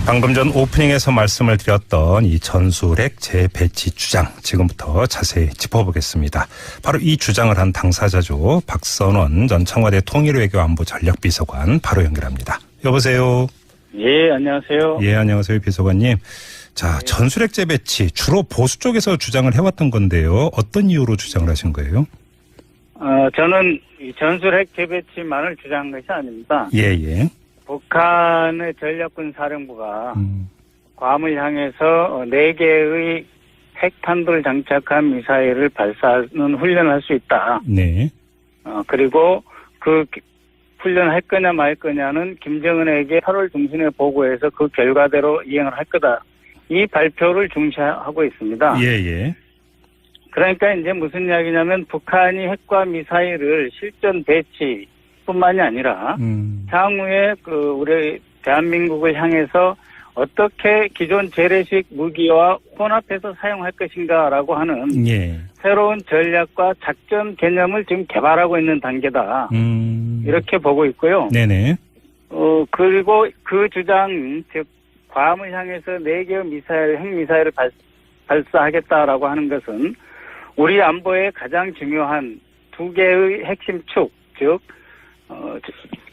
방금 전 오프닝에서 말씀을 드렸던 이 전술핵 재배치 주장 지금부터 자세히 짚어보겠습니다. 바로 이 주장을 한 당사자죠. 박선원 전 청와대 통일외교안보 전략비서관 바로 연결합니다. 여보세요. 예, 안녕하세요. 예, 안녕하세요, 비서관님. 자, 네. 전술핵 재배치 주로 보수 쪽에서 주장을 해왔던 건데요. 어떤 이유로 주장을 하신 거예요? 저는 이 전술핵 재배치만을 주장한 것이 아닙니다. 예, 예. 북한의 전략군 사령부가 괌을 향해서 4개의 핵탄두를 장착한 미사일을 발사하는 훈련을 할 수 있다. 네. 그리고 그 훈련을 할 거냐 말 거냐는 김정은에게 8월 중순에 보고해서 그 결과대로 이행을 할 거다. 이 발표를 중시하고 있습니다. 예, 예. 그러니까 이제 무슨 이야기냐면 북한이 핵과 미사일을 실전 배치뿐만이 아니라 향후에 우리 대한민국을 향해서 어떻게 기존 재래식 무기와 혼합해서 사용할 것인가라고 하는 예. 새로운 전략과 작전 개념을 지금 개발하고 있는 단계다. 이렇게 보고 있고요. 네네. 그리고 그 주장, 즉 괌을 향해서 4개의 미사일, 핵미사일을 발사하겠다라고 하는 것은 우리 안보의 가장 중요한 2개의 핵심 축, 즉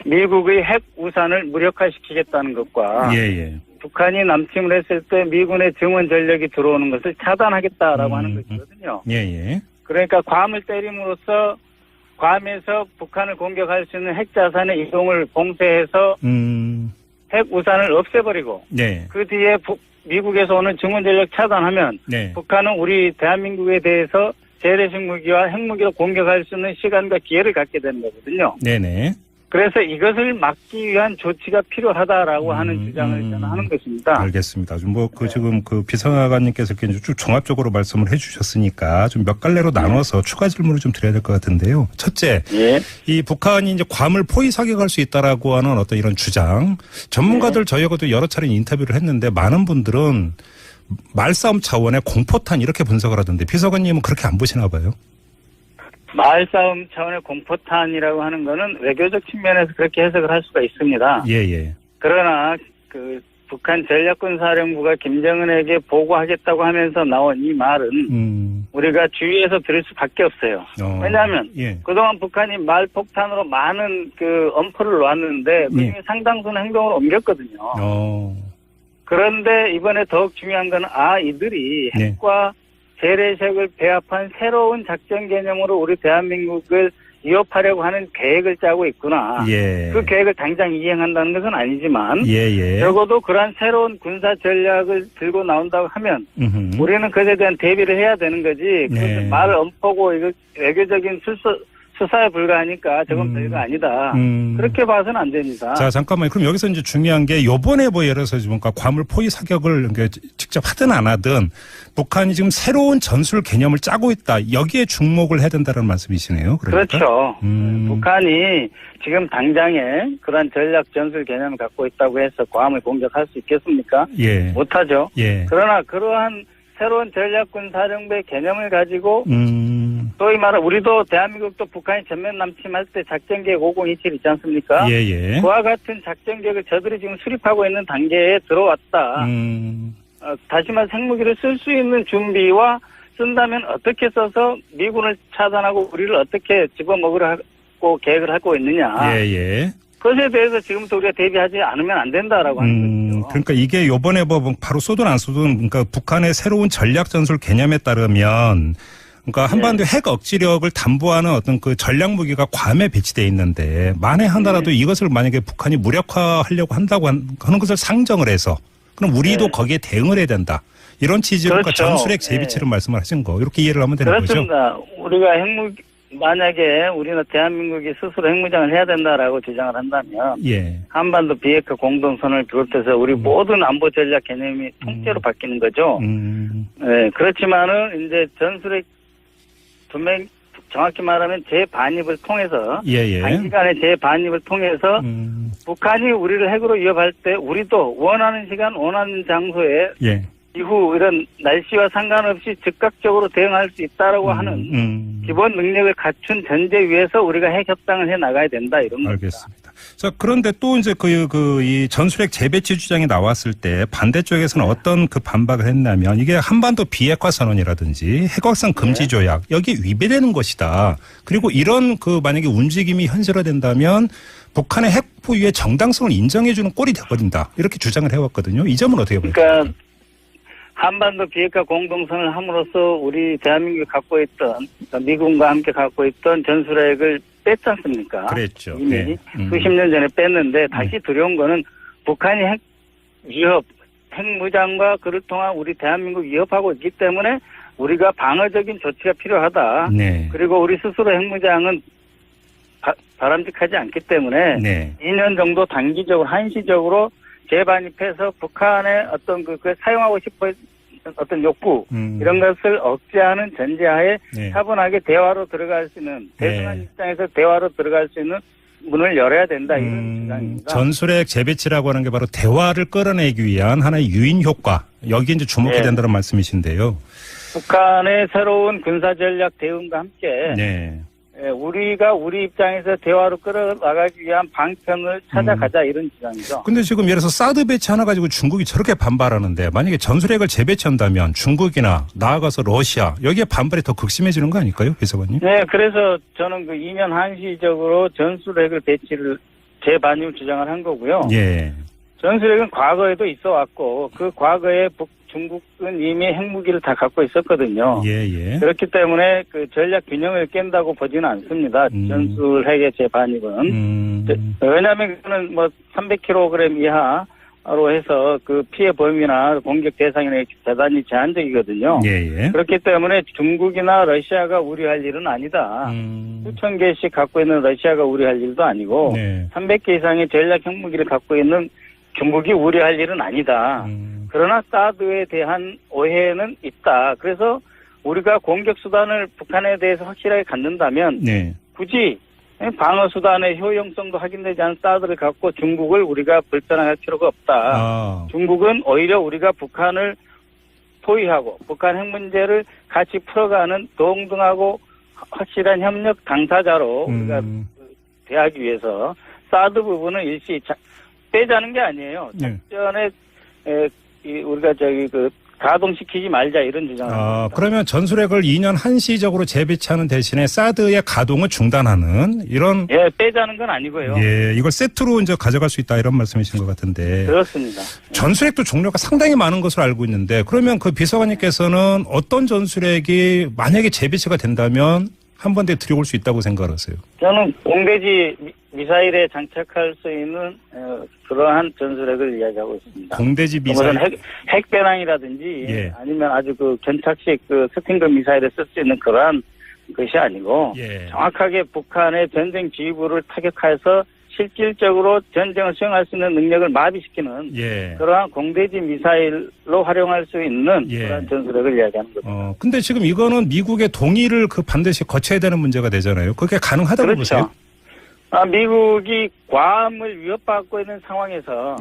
미국의 핵 우산을 무력화시키겠다는 것과 예. 북한이 남침을 했을 때 미군의 증원 전력이 들어오는 것을 차단하겠다라고 하는 것이거든요. 예. 그러니까 괌을 때림으로써 괌에서 북한을 공격할 수 있는 핵자산의 이동을 봉쇄해서 핵 우산을 없애버리고 네. 그 뒤에 미국에서 오는 증원 전력 차단하면 네. 북한은 우리 대한민국에 대해서 재래식 무기와 핵무기로 공격할 수 있는 시간과 기회를 갖게 되는 거거든요. 네네. 그래서 이것을 막기 위한 조치가 필요하다라고 하는 주장을 저는 하는 것입니다. 알겠습니다. 지금 비서관님께서 이렇게 쭉 종합적으로 말씀을 해주셨으니까 좀 몇 갈래로 나눠서 추가 질문을 좀 드려야 될 것 같은데요. 첫째, 예. 이 북한이 이제 괌을 포위 사격할 수 있다라고 하는 어떤 이런 주장, 전문가들 저희하고도 여러 차례 인터뷰를 했는데 많은 분들은 말싸움 차원의 공포탄 이렇게 분석을 하던데 비서관님은 그렇게 안 보시나 봐요? 말싸움 차원의 공포탄이라고 하는 거는 외교적 측면에서 그렇게 해석을 할 수가 있습니다. 예. 그러나 북한 전략군 사령부가 김정은에게 보고하겠다고 하면서 나온 이 말은 우리가 주의해서 들을 수밖에 없어요. 왜냐하면 그동안 북한이 말폭탄으로 많은 엄포를 놓았는데 그중에 상당수는 행동으로 옮겼거든요. 그런데 이번에 더욱 중요한 건 이들이 핵과 재래식을 배합한 새로운 작전 개념으로 우리 대한민국을 위협하려고 하는 계획을 짜고 있구나. 그 계획을 당장 이행한다는 것은 아니지만 적어도 그러한 새로운 군사 전략을 들고 나온다고 하면 우리는 그에 대한 대비를 해야 되는 거지. 말을 엄포고 이거 외교적인 수사에 불과하니까 저건 별거 아니다. 그렇게 봐서는 안 됩니다. 자, 잠깐만요. 그럼 여기서 이제 중요한 게 요번에 예를 들어서 그러니까 괌을 포위 사격을 직접 하든 안 하든 북한이 지금 새로운 전술 개념을 짜고 있다. 여기에 주목을 해야 된다는 말씀이시네요. 그러니까? 그렇죠. 북한이 지금 당장에 그런 전략 전술 개념을 갖고 있다고 해서 괌을 공격할 수 있겠습니까? 못하죠. 그러나 그러한 새로운 전략군 사령부의 개념을 가지고 소위 말해 우리도 대한민국도 북한이 전면 남침할 때 작전계획 5027 있지 않습니까? 그와 같은 작전계획을 저들이 지금 수립하고 있는 단계에 들어왔다. 다시 말해 핵무기를 쓸 수 있는 준비와 쓴다면 어떻게 써서 미군을 차단하고 우리를 어떻게 집어먹으려고 계획을 하고 있느냐. 그것에 대해서 지금부터 우리가 대비하지 않으면 안 된다라고 하는 거죠. 그러니까 이게 요번에 바로 쏘든 안 쏘든 그러니까 북한의 새로운 전략 전술 개념에 따르면 그러니까 한반도 핵 억지력을 담보하는 어떤 그 전략 무기가 괌에 배치돼 있는데 만에 하나라도 이것을 만약에 북한이 무력화하려고 한다고 하는 것을 상정을 해서 그럼 우리도 거기에 대응을 해야 된다. 이런 취지로 그러니까 전술핵 재배치를 말씀을 하신 거 이렇게 이해를 하면 되는 거죠? 그렇습니다. 우리가 만약에 우리는 대한민국이 스스로 핵무장을 해야 된다라고 주장을 한다면 한반도 비핵화 공동선을 비롯해서 우리 모든 안보 전략 개념이 통째로 바뀌는 거죠. 그렇지만은 이제 전술핵 정확히 말하면 재반입을 통해서 단기간에 재반입을 통해서 북한이 우리를 핵으로 위협할 때 우리도 원하는 시간 원하는 장소에 이후 이런 날씨와 상관없이 즉각적으로 대응할 수 있다라고 하는 기본 능력을 갖춘 전제 위에서 우리가 핵 협상을 해 나가야 된다 이런 겁니다. 알겠습니다. 자, 그런데 또 이제 이 전술핵 재배치 주장이 나왔을 때 반대쪽에서는 어떤 그 반박을 했냐면 이게 한반도 비핵화 선언이라든지 핵확산 금지 조약 여기에 위배되는 것이다. 그리고 이런 만약에 움직임이 현실화된다면 북한의 핵 보유의 정당성을 인정해주는 꼴이 되어버린다. 이렇게 주장을 해왔거든요. 이 점은 어떻게 보세요? 그러니까 한반도 비핵화 공동선을 함으로써 우리 대한민국이 갖고 있던 미군과 함께 갖고 있던 전술핵을 뺐지 않습니까? 그랬죠. 이미 네. 수십 년 전에 뺐는데 다시 들여온 거는 북한이 핵 위협, 핵무장과 그를 통한 우리 대한민국 위협하고 있기 때문에 우리가 방어적인 조치가 필요하다. 네. 그리고 우리 스스로 핵무장은 바람직하지 않기 때문에 네. 2년 정도 단기적으로 한시적으로 재반입해서 북한의 어떤 그걸 사용하고 싶어 어떤 욕구 이런 것을 억제하는 전제하에 네. 차분하게 대화로 들어갈 수 있는 대승한 입장에서 대화로 들어갈 수 있는 문을 열어야 된다 이런 주장입니다. 전술핵 재배치라고 하는 게 바로 대화를 끌어내기 위한 하나의 유인 효과 여기에 이제 주목해야 된다는 말씀이신데요. 북한의 새로운 군사 전략 대응과 함께 네. 우리가 우리 입장에서 대화로 끌어나가기 위한 방편을 찾아가자 이런 주장이죠. 근데 지금 예를 들어서 사드 배치 하나 가지고 중국이 저렇게 반발하는데 만약에 전술핵을 재배치한다면 중국이나 나아가서 러시아 여기에 반발이 더 극심해지는 거 아닐까요? 비서관님? 네. 그래서 저는 2년 한시적으로 전술핵을 배치를 재반입 주장을 한 거고요. 예. 전술핵은 과거에도 있어 왔고 그 과거에 중국은 이미 핵무기를 다 갖고 있었거든요. 예. 그렇기 때문에 그 전략 균형을 깬다고 보지는 않습니다. 전술핵의 재반입은. 왜냐하면 그는 300kg 이하로 해서 그 피해 범위나 공격 대상이 대단히 제한적이거든요. 예. 그렇기 때문에 중국이나 러시아가 우려할 일은 아니다. 수천 개씩 갖고 있는 러시아가 우려할 일도 아니고 300개 이상의 전략 핵무기를 갖고 있는 중국이 우려할 일은 아니다. 그러나 사드에 대한 오해는 있다. 그래서 우리가 공격 수단을 북한에 대해서 확실하게 갖는다면 굳이 방어 수단의 효용성도 확인되지 않은 사드를 갖고 중국을 우리가 불편할 필요가 없다. 중국은 오히려 우리가 북한을 포위하고 북한 핵 문제를 같이 풀어가는 동등하고 확실한 협력 당사자로 우리가 대하기 위해서 사드 부분은 일시 빼자는 게 아니에요. 작전에 우리가 가동시키지 말자 이런 주장을 합니다. 그러면 전술핵을 2년 한시적으로 재배치하는 대신에 사드의 가동을 중단하는 이런 빼자는 건 아니고요. 이걸 세트로 이제 가져갈 수 있다 이런 말씀이신 것 같은데. 그렇습니다. 전술핵도 종류가 상당히 많은 것으로 알고 있는데 그러면 그 비서관님께서는 어떤 전술핵이 만약에 재배치가 된다면 한 번에 들여올 수 있다고 생각하세요? 저는 공대지 미사일에 장착할 수 있는 그러한 전술핵을 이야기하고 있습니다. 공대지 미사일? 핵 배낭이라든지 아니면 아주 견착식 스팅글 미사일에 쓸 수 있는 그러한 것이 아니고 정확하게 북한의 전쟁 지휘부를 타격해서 실질적으로 전쟁을 수행할 수 있는 능력을 마비시키는 그러한 공대지 미사일로 활용할 수 있는 그런 전술핵을 이야기하는 겁니다. 근데 지금 이거는 미국의 동의를 반드시 거쳐야 되는 문제가 되잖아요. 그게 가능하다고 보세요? 미국이 괌을 위협받고 있는 상황에서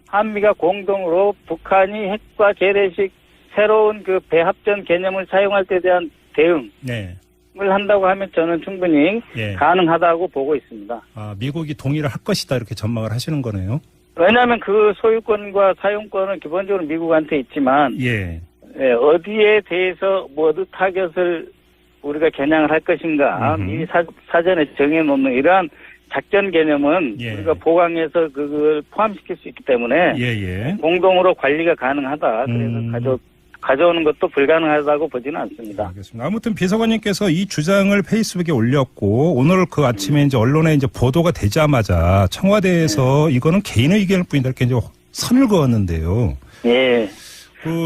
한미가 공동으로 북한이 핵과 재래식 새로운 배합전 개념을 사용할 때 대한 대응을 한다고 하면 저는 충분히 가능하다고 보고 있습니다. 미국이 동의를 할 것이다 이렇게 전망을 하시는 거네요. 왜냐하면 그 소유권과 사용권은 기본적으로 미국한테 있지만 어디에 대해서 어느 타겟을 우리가 겨냥을 할 것인가 미리 사전에 정해놓는 이러한 작전 개념은 우리가 보강해서 그걸 포함시킬 수 있기 때문에 공동으로 관리가 가능하다. 그래서 가져오는 것도 불가능하다고 보지는 않습니다. 알겠습니다. 아무튼 비서관님께서 이 주장을 페이스북에 올렸고 오늘 아침에 이제 언론에 이제 보도가 되자마자 청와대에서 이거는 개인의 의견일 뿐이다 이렇게 이제 선을 그었는데요.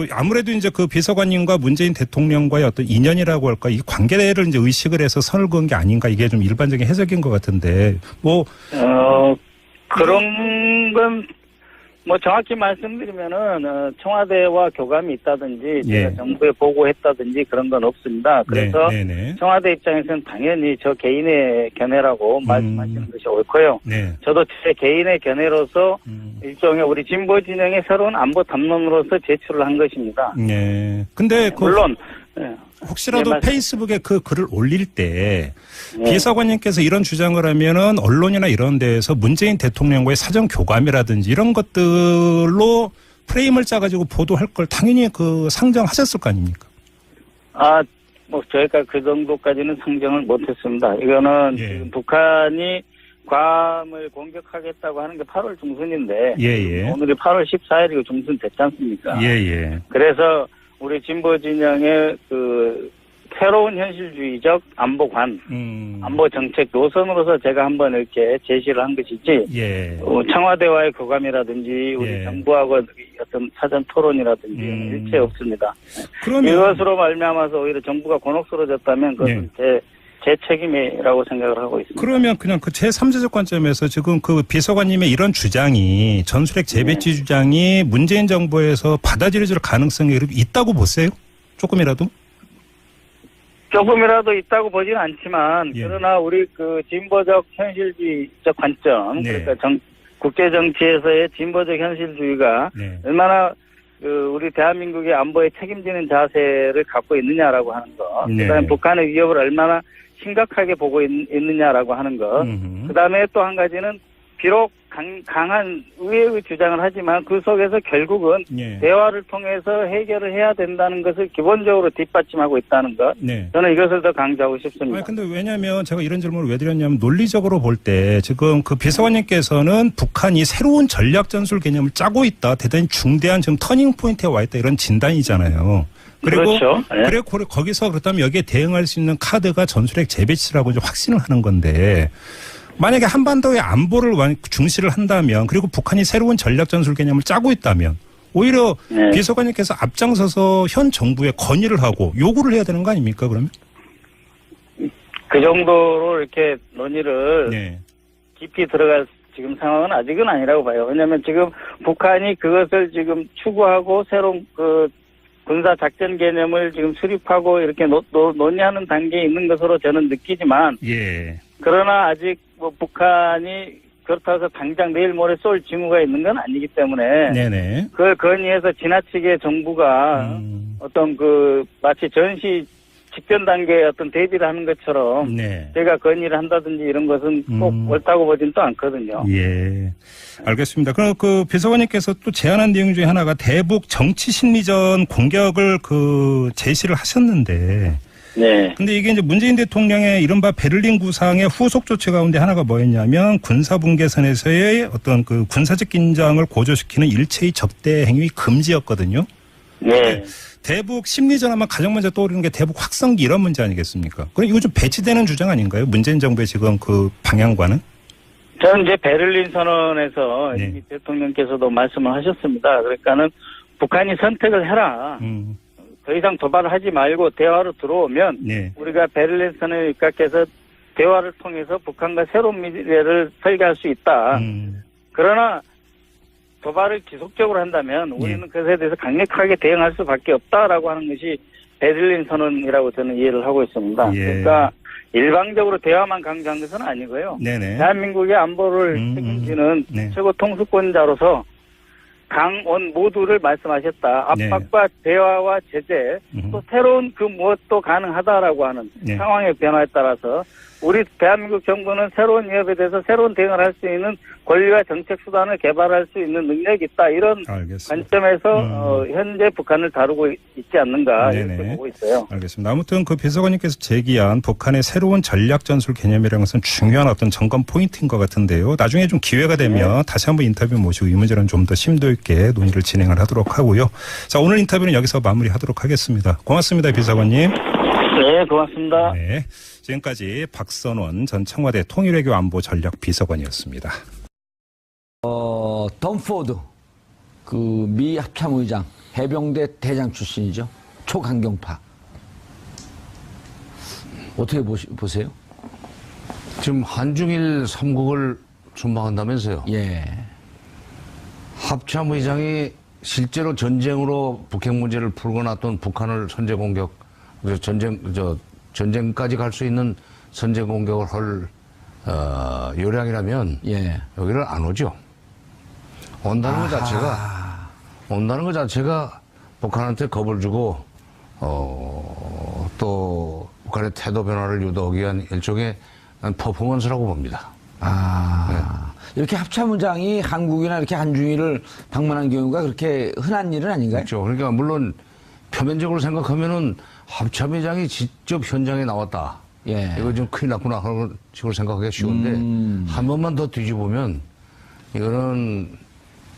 아무래도 이제 비서관님과 문재인 대통령과의 어떤 인연이라고 할까, 이 관계를 이제 의식을 해서 선을 그은 게 아닌가, 이게 좀 일반적인 해석인 것 같은데, 그런 건, 정확히 말씀드리면은, 청와대와 교감이 있다든지, 제가 정부에 보고했다든지 그런 건 없습니다. 그래서 청와대 입장에서는 당연히 저 개인의 견해라고 말씀하시는 것이 옳고요. 저도 제 개인의 견해로서 일종의 우리 진보 진영의 새로운 안보 담론으로서 제출을 한 것입니다. 근데 물론 혹시라도 페이스북에 그 글을 올릴 때 비서관님께서 이런 주장을 하면은 언론이나 이런 데에서 문재인 대통령과의 사전 교감이라든지 이런 것들로 프레임을 짜가지고 보도할 걸 당연히 그 상정하셨을 거 아닙니까? 뭐 저희가 그 정도까지는 상정을 못했습니다. 이거는 지금 북한이 괌을 공격하겠다고 하는 게 8월 중순인데 오늘이 8월 14일이고 중순 됐지 않습니까? 그래서 우리 진보 진영의 그 새로운 현실주의적 안보관, 안보 정책 노선으로서 제가 한번 이렇게 제시를 한 것이지, 청와대와의 교감이라든지 우리 정부하고 어떤 사전 토론이라든지 일체 없습니다. 그러면 이것으로 말미암아서 오히려 정부가 곤혹스러워졌다면 그것은 제 책임이라고 생각을 하고 있습니다. 그러면 그냥 그 제3자적 관점에서 지금 그 비서관님의 이런 주장이 전술핵 재배치 주장이 문재인 정부에서 받아들여질 가능성이 있다고 보세요? 조금이라도? 조금이라도 있다고 보지는 않지만 그러나 우리 그 진보적 현실주의적 관점 그러니까 국제 정치에서의 진보적 현실주의가 얼마나 그 우리 대한민국의 안보에 책임지는 자세를 갖고 있느냐라고 하는 것, 그다음에 북한의 위협을 얼마나 심각하게 보고 있느냐라고 하는 것, 그다음에 또 한 가지는 비록 강한 의회의 주장을 하지만 그 속에서 결국은 대화를 통해서 해결을 해야 된다는 것을 기본적으로 뒷받침하고 있다는 것. 저는 이것을 더 강조하고 싶습니다. 근데 왜냐하면 제가 이런 질문을 왜 드렸냐면 논리적으로 볼 때 지금 그 비서관님께서는 북한이 새로운 전략 전술 개념을 짜고 있다. 대단히 중대한 지금 터닝 포인트에 와 있다. 이런 진단이잖아요. 그리고 그리고 거기서 그렇다면 여기에 대응할 수 있는 카드가 전술핵 재배치라고 이제 확신을 하는 건데. 만약에 한반도의 안보를 중시를 한다면 그리고 북한이 새로운 전략 전술 개념을 짜고 있다면 오히려 비서관님께서 앞장서서 현 정부에 건의를 하고 요구를 해야 되는 거 아닙니까 그러면? 그 정도로 이렇게 논의를 깊이 들어갈 지금 상황은 아직은 아니라고 봐요. 왜냐하면 지금 북한이 그것을 지금 추구하고 새로운 그 군사 작전 개념을 지금 수립하고 이렇게 논의하는 단계에 있는 것으로 저는 느끼지만 그러나 아직 뭐 북한이 그렇다고 해서 당장 내일 모레 쏠 징후가 있는 건 아니기 때문에 그걸 건의해서 지나치게 정부가 어떤 그 마치 전시 직전 단계의 어떤 대비를 하는 것처럼 제가 건의를 한다든지 이런 것은 꼭 옳다고 보진 또 않거든요. 알겠습니다. 그럼 그 비서관님께서 또 제안한 내용 중에 하나가 대북 정치 심리전 공격을 그 제시를 하셨는데 근데 이게 이제 문재인 대통령의 이른바 베를린 구상의 후속 조치 가운데 하나가 뭐였냐면 군사분계선에서의 어떤 그 군사적 긴장을 고조시키는 일체의 적대 행위 금지였거든요. 대북 심리전하면 가장 먼저 떠오르는 게 대북 확성기 이런 문제 아니겠습니까? 그럼 이거 좀 배치되는 주장 아닌가요? 문재인 정부의 지금 그 방향과는? 저는 이제 베를린 선언에서 이미 대통령께서도 말씀을 하셨습니다. 그러니까는 북한이 선택을 해라. 더 이상 도발을 하지 말고 대화로 들어오면 우리가 베를린 선언에 입각해서 대화를 통해서 북한과 새로운 미래를 설계할 수 있다. 그러나 도발을 지속적으로 한다면 우리는 그것에 대해서 강력하게 대응할 수밖에 없다라고 하는 것이 베를린 선언이라고 저는 이해를 하고 있습니다. 그러니까 일방적으로 대화만 강조한 것은 아니고요. 대한민국의 안보를 책임지는 최고 통수권자로서 강원 모두를 말씀하셨다. 압박과 대화와 제재 또 새로운 그 무엇도 가능하다라고 하는 상황의 변화에 따라서 우리 대한민국 정부는 새로운 위협에 대해서 새로운 대응을 할 수 있는 권리와 정책 수단을 개발할 수 있는 능력이 있다. 이런 관점에서 현재 북한을 다루고 있지 않는가 이렇게 보고 있어요. 알겠습니다. 아무튼 그 비서관님께서 제기한 북한의 새로운 전략 전술 개념이라는 것은 중요한 어떤 점검 포인트인 것 같은데요. 나중에 좀 기회가 되면 다시 한번 인터뷰 모시고 이 문제는 좀 더 심도 있게 논의를 진행을 하도록 하고요. 자, 오늘 인터뷰는 여기서 마무리하도록 하겠습니다. 고맙습니다, 비서관님. 네, 고맙습니다. 지금까지 박선원 전 청와대 통일외교 안보 전략 비서관이었습니다. 덤 포드, 그 미 합참의장, 해병대 대장 출신이죠. 초강경파. 어떻게 보세요? 지금 한중일 3국을 준방한다면서요? 합참의장이 실제로 전쟁으로 북핵 문제를 풀고 났던 북한을 선제 공격, 전쟁까지 갈 수 있는 선제 공격을 할 요량이라면 여기를 안 오죠. 온다는 것 자체가 북한한테 겁을 주고 또 북한의 태도 변화를 유도하기 위한 일종의 퍼포먼스라고 봅니다. 이렇게 합참의장이 한국이나 이렇게 한중일을 방문한 경우가 그렇게 흔한 일은 아닌가요? 그렇죠. 그러니까 물론 표면적으로 생각하면은 합참의장이 직접 현장에 나왔다. 예. 이거 좀 큰일 났구나 하는 식으로 생각하기가 쉬운데 한 번만 더 뒤집으면 이거는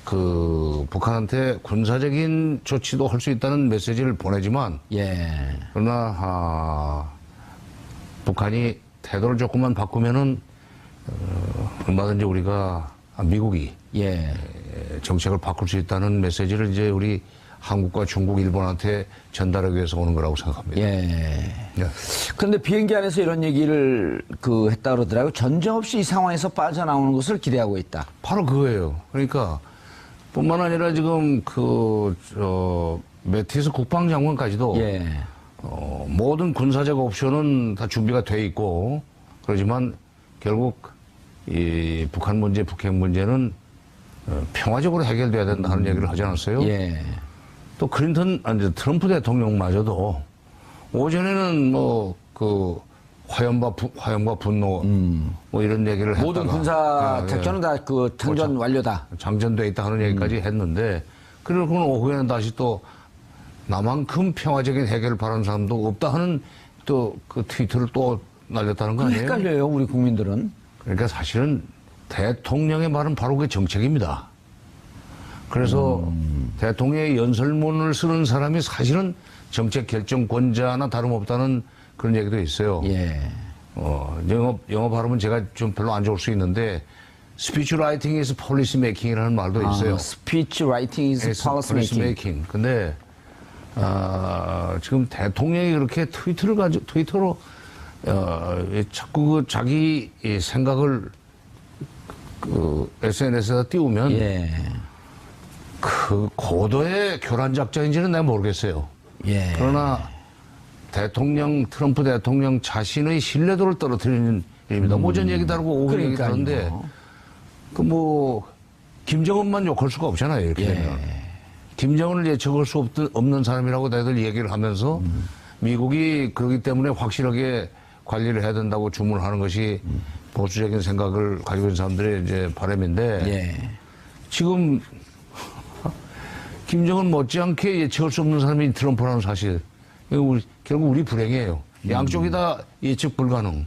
그 북한한테 군사적인 조치도 할 수 있다는 메시지를 보내지만 예. 그러나 북한이 태도를 조금만 바꾸면은 얼마든지 우리가 미국이 예. 정책을 바꿀 수 있다는 메시지를 이제 우리 한국과 중국, 일본한테 전달하기 위해서 오는 거라고 생각합니다. 예. 그런데 비행기 안에서 이런 얘기를 했다 그러더라고요. 전쟁 없이 이 상황에서 빠져나오는 것을 기대하고 있다. 바로 그거예요. 그러니까 뿐만 아니라 지금 매티스 국방장관까지도 예. 모든 군사적 옵션은 다 준비가 돼 있고 그러지만 결국 이 북한 문제, 북핵 문제는 평화적으로 해결돼야 된다 하는 얘기를 하지 않았어요? 예. 또 트럼프 대통령마저도 오전에는 화염과 분노 뭐 이런 얘기를 했다가 모든 군사 작전은 다 장전 완료다. 장전돼 있다 하는 얘기까지 했는데 그리고 오후에는 다시 또 나만큼 평화적인 해결을 바라는 사람도 없다 하는 또 그 트위터를 또 날렸다는 거 아니에요? 헷갈려요, 우리 국민들은. 그러니까 사실은 대통령의 말은 바로 그게 정책입니다. 그래서 대통령의 연설문을 쓰는 사람이 사실은 정책 결정권자나 다름없다는 그런 얘기도 있어요. 예. 영어 발음은 제가 좀 별로 안 좋을 수 있는데 speech writing is policy making이라는 말도 있어요. speech writing is policy making. 근데 지금 대통령이 그렇게 트위터로 자꾸 자기 생각을 SNS에다 띄우면 예. 그 고도의 교란 작전인지는 내가 모르겠어요. 예. 그러나 트럼프 대통령 자신의 신뢰도를 떨어뜨리는 일입니다. 오전 얘기 다르고 오후 얘기 다른데 김정은만 욕할 수가 없잖아요. 이렇게 되면. 김정은을 예측할 수 없는 사람이라고 다들 얘기를 하면서 미국이 그렇기 때문에 확실하게 관리를 해야 된다고 주문하는 것이 보수적인 생각을 가지고 있는 사람들의 이제 바람인데 지금 김정은 못지않게 예측할 수 없는 사람이 트럼프라는 사실. 결국 우리 불행이에요. 양쪽이 다 예측 불가능.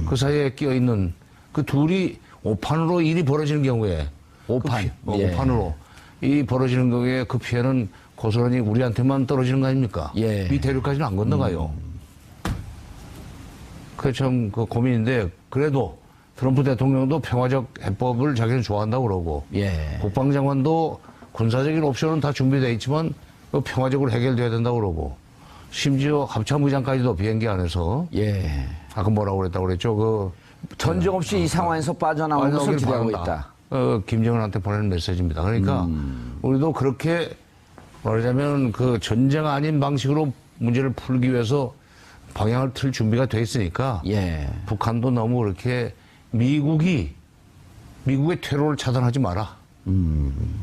그 사이에 끼어있는 그 둘이 오판으로 일이 벌어지는 경우에 오판으로 이 벌어지는 경우에 그 피해는 고스란히 우리한테만 떨어지는 거 아닙니까? 미 대륙까지는 안 건너가요. 그게 참 고민인데 그래도 트럼프 대통령도 평화적 해법을 자기는 좋아한다고 그러고 국방장관도 군사적인 옵션은 다 준비되어 있지만 평화적으로 해결돼야 된다고 그러고 심지어 합참의장까지도 비행기 안에서 아까 뭐라고 그랬다고 그랬죠? 전쟁 없이 이 상황에서 빠져나오는 것을 기대하고 있다. 김정은한테 보내는 메시지입니다. 그러니까 우리도 그렇게 말하자면 그 전쟁 아닌 방식으로 문제를 풀기 위해서 방향을 틀 준비가 돼 있으니까 북한도 너무 그렇게 미국의 퇴로를 차단하지 마라.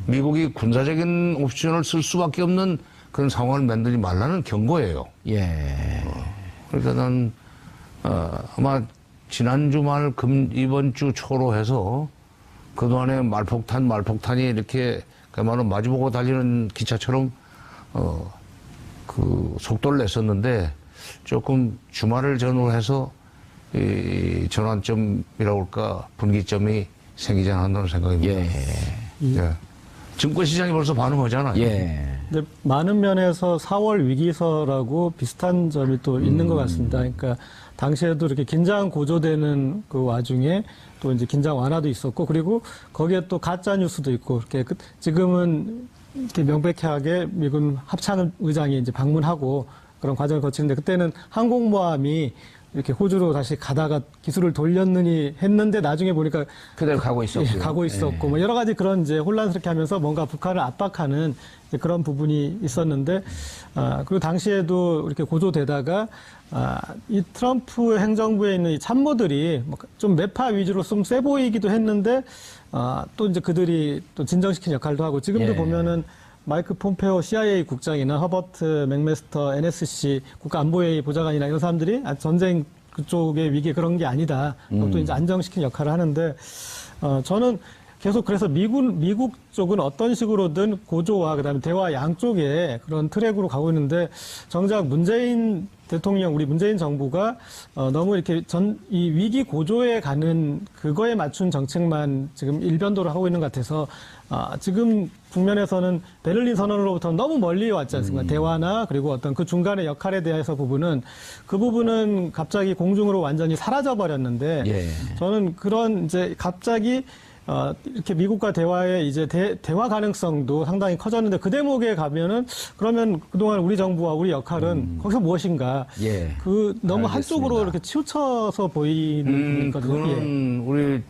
미국이 군사적인 옵션을 쓸 수밖에 없는 그런 상황을 만들지 말라는 경고예요. 그러니까 난 아마 지난 주말 이번 주 초로 해서 그동안에 말폭탄이 이렇게 그야말로 마주보고 달리는 기차처럼 그 속도를 냈었는데 조금 주말을 전후로 해서 이 전환점이라고 할까 분기점이 생기지 않았나 생각입니다. 증권시장이 벌써 반응하잖아요. 근데 많은 면에서 4월 위기설하고 비슷한 점이 또 있는 것 같습니다. 그러니까 당시에도 이렇게 긴장 고조되는 그 와중에 또 이제 긴장 완화도 있었고 그리고 거기에 또 가짜 뉴스도 있고 이렇게 지금은 이렇게 명백하게 미군 합참의장이 이제 방문하고 그런 과정을 거치는데 그때는 항공모함이 이렇게 호주로 다시 가다가 기술을 돌렸느니 했는데 나중에 보니까 그대로 가고 있었고 가고 있었고 뭐 여러 가지 그런 이제 혼란스럽게 하면서 뭔가 북한을 압박하는 그런 부분이 있었는데 그리고 당시에도 이렇게 고조되다가 이 트럼프 행정부에 있는 이 참모들이 좀 매파 위주로 좀 세 보이기도 했는데 또 이제 그들이 또 진정시킨 역할도 하고 지금도 보면은 마이크 폼페오 CIA 국장이나 허버트 맥메스터 NSC 국가안보회의 보좌관이나 이런 사람들이 전쟁 그쪽의 위기 그런 게 아니다. 또 이제 안정시키는 역할을 하는데 저는 계속 그래서 미국 쪽은 어떤 식으로든 고조와 그다음에 대화 양쪽에 그런 트랙으로 가고 있는데 정작 문재인 대통령, 우리 문재인 정부가 너무 이렇게 이 위기 고조에 가는 그거에 맞춘 정책만 지금 일변도를 하고 있는 것 같아서 지금 국면에서는 베를린 선언으로부터 너무 멀리 왔지 않습니까? 대화나 그리고 어떤 그 중간의 역할에 대해서 그 부분은 갑자기 공중으로 완전히 사라져 버렸는데 예. 저는 그런 이제 갑자기 이렇게 미국과 대화의 이제 대화 가능성도 상당히 커졌는데 그 대목에 가면은 그러면 그동안 우리 정부와 우리 역할은 거기서 무엇인가? 예. 너무 알겠습니다. 한쪽으로 이렇게 치우쳐서 보이는 부분이 있거든요. 그거는 우리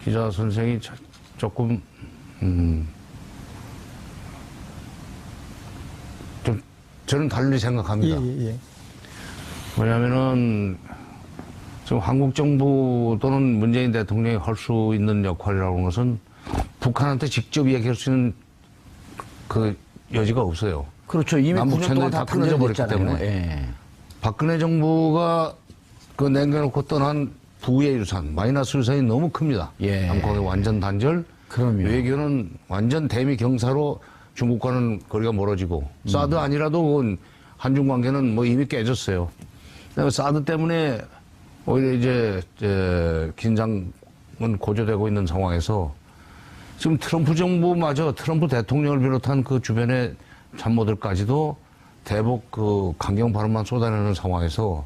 기자 선생이 조금 좀 저는 달리 생각합니다. 예. 왜냐하면은 지금 한국 정부 또는 문재인 대통령이 할 수 있는 역할이라고 하는 것은 북한한테 직접 얘기할 수 있는 그 여지가 없어요. 그렇죠. 이미 남북 9년 동안 다 채널이 끊어져 버렸기 단절됐잖아요. 때문에. 예. 박근혜 정부가 그 남겨놓고 떠난 부의 유산, 마이너스 유산이 너무 큽니다. 예. 남북의 완전 단절, 그럼요. 외교는 완전 대미 경사로 중국과는 거리가 멀어지고 사드 아니라도 그건 한중 관계는 뭐 이미 깨졌어요. 그다음에 사드 때문에 오히려 이제 긴장은 고조되고 있는 상황에서 지금 트럼프 정부마저 트럼프 대통령을 비롯한 그 주변의 참모들까지도 대북 그 강경 발언만 쏟아내는 상황에서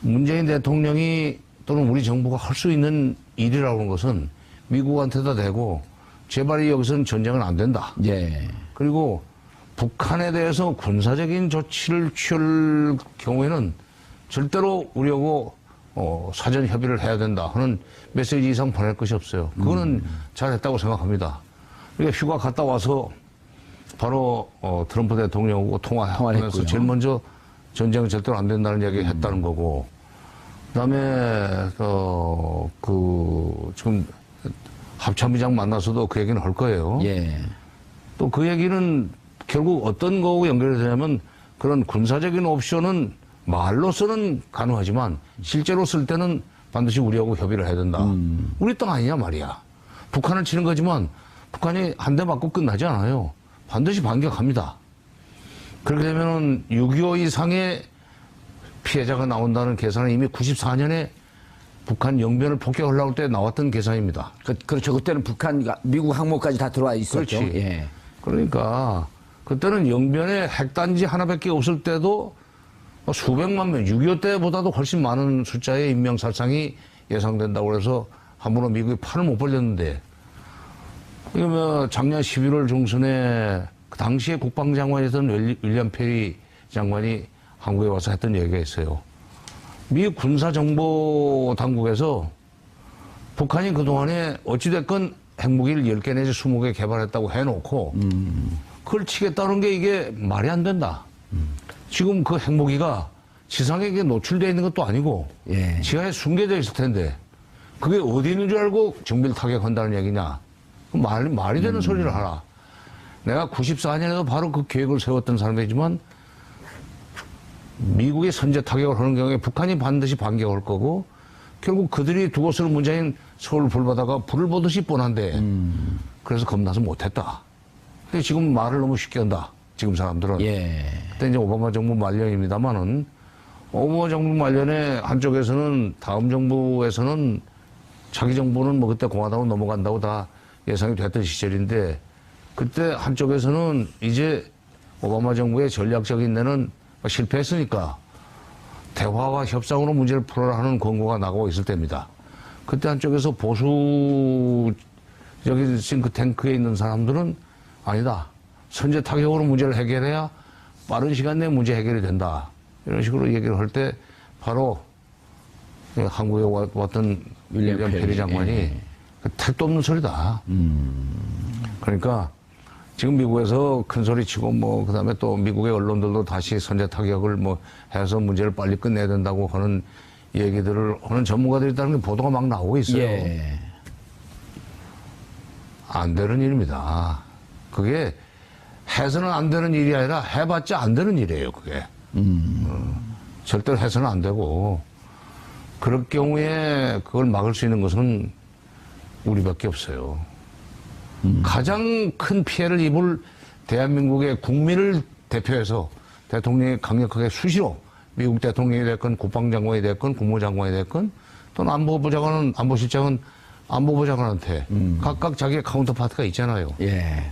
문재인 대통령이 또는 우리 정부가 할 수 있는 일이라고 하는 것은 미국한테다 대고 제발 여기서는 전쟁은 안 된다. 예. 그리고 북한에 대해서 군사적인 조치를 취할 경우에는 절대로 우리하고 사전 협의를 해야 된다 하는 메시지 이상 보낼 것이 없어요. 그거는 잘했다고 생각합니다. 그러니까 휴가 갔다 와서 바로 트럼프 대통령하고 통화하면서 제일 먼저 전쟁은 절대로 안 된다는 얘기 했다는 거고, 그다음에 지금 합참의장 만나서도 그 얘기는 할 거예요. 예. 또 그 얘기는 결국 어떤 거하고 연결이 되냐면 그런 군사적인 옵션은 말로서는 가능하지만 실제로 쓸 때는 반드시 우리하고 협의를 해야 된다. 우리 땅 아니냐 말이야. 북한을 치는 거지만 북한이 한 대 맞고 끝나지 않아요. 반드시 반격합니다. 그렇게 되면은 6.25 이상의 피해자가 나온다는 계산은 이미 94년에 북한 영변을 폭격하려고 할 때 나왔던 계산입니다. 그렇죠. 그때는 미국 항모까지 다 들어와 있었죠. 그렇지. 예. 그러니까 그때는 영변에 핵단지 하나밖에 없을 때도 수백만 명, 6.25 때보다도 훨씬 많은 숫자의 인명살상이 예상된다고 해서 함부로 미국이 팔을 못 벌렸는데, 이거 뭐 작년 11월 중순에 그 당시에 국방장관이었던 윌리엄 페리 장관이 한국에 와서 했던 얘기가 있어요. 미국 군사정보 당국에서 북한이 그동안에 어찌됐건 핵무기를 10개 내지 20개 개발했다고 해놓고 그걸 치겠다는 게 이게 말이 안 된다. 지금 그 핵무기가 지상에 노출되어 있는 것도 아니고 예. 지하에 숨겨져 있을 텐데 그게 어디 있는 줄 알고 정밀 타격한다는 얘기냐. 말이 되는 소리를 하라. 내가 94년에도 바로 그 계획을 세웠던 사람이지만 미국이 선제 타격을 하는 경우에 북한이 반드시 반격할 거고 결국 그들이 두 곳으로 문재인 서울 불바다가 불을 보듯이 뻔한데 그래서 겁나서 못했다. 근데 지금 말을 너무 쉽게 한다. 지금 사람들은. 예. 그때 이제 오바마 정부 말년입니다만은 오바마 정부 말년에 한쪽에서는 다음 정부에서는 자기 정부는 뭐 그때 공화당으로 넘어간다고 다 예상이 됐던 시절인데 그때 한쪽에서는 이제 오바마 정부의 전략적인 데는 실패했으니까 대화와 협상으로 문제를 풀어라 하는 권고가 나가고 있을 때입니다. 그때 한쪽에서 보수적인 싱크탱크에 있는 사람들은 아니다. 선제 타격으로 문제를 해결해야 빠른 시간 내에 문제 해결이 된다. 이런 식으로 얘기를 할 때 바로 한국에 왔던 윌리엄 페리 장관이 택도 없는 소리다. 그러니까 지금 미국에서 큰 소리 치고 뭐 그다음에 또 미국의 언론들도 다시 선제 타격을 뭐 해서 문제를 빨리 끝내야 된다고 하는 얘기들을 하는 전문가들이 있다는 게 보도가 막 나오고 있어요. 예. 안 되는 일입니다. 그게 해서는 안 되는 일이 아니라 해봤자 안 되는 일이에요, 그게. 절대로 해서는 안 되고, 그럴 경우에 그걸 막을 수 있는 것은 우리밖에 없어요. 가장 큰 피해를 입을 대한민국의 국민을 대표해서 대통령이 강력하게 수시로 미국 대통령이 됐건 국방장관이 됐건 국무장관이 됐건 또는 안보실장은 안보부 장관한테 각각 자기의 카운터파트가 있잖아요. 예.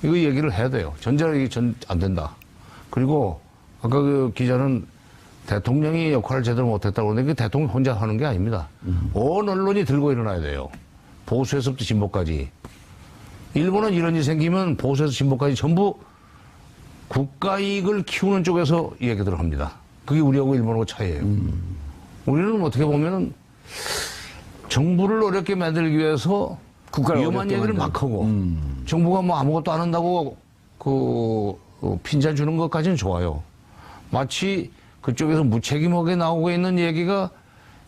이거 얘기를 해야 돼요. 전자력이 안 된다. 그리고 아까 그 기자는 대통령이 역할을 제대로 못했다고 그러는데 그 대통령 혼자 하는 게 아닙니다. 온 언론이 들고 일어나야 돼요. 보수에서부터 진보까지. 일본은 이런 일이 생기면 보수에서 진보까지 전부 국가 이익을 키우는 쪽에서 얘기들을 합니다. 그게 우리하고 일본하고 차이예요. 우리는 어떻게 보면은 정부를 어렵게 만들기 위해서 위험한 얘기를 막 하고 정부가 뭐 아무것도 안 한다고 핀잔 주는 것까지는 좋아요. 마치 그쪽에서 무책임하게 나오고 있는 얘기가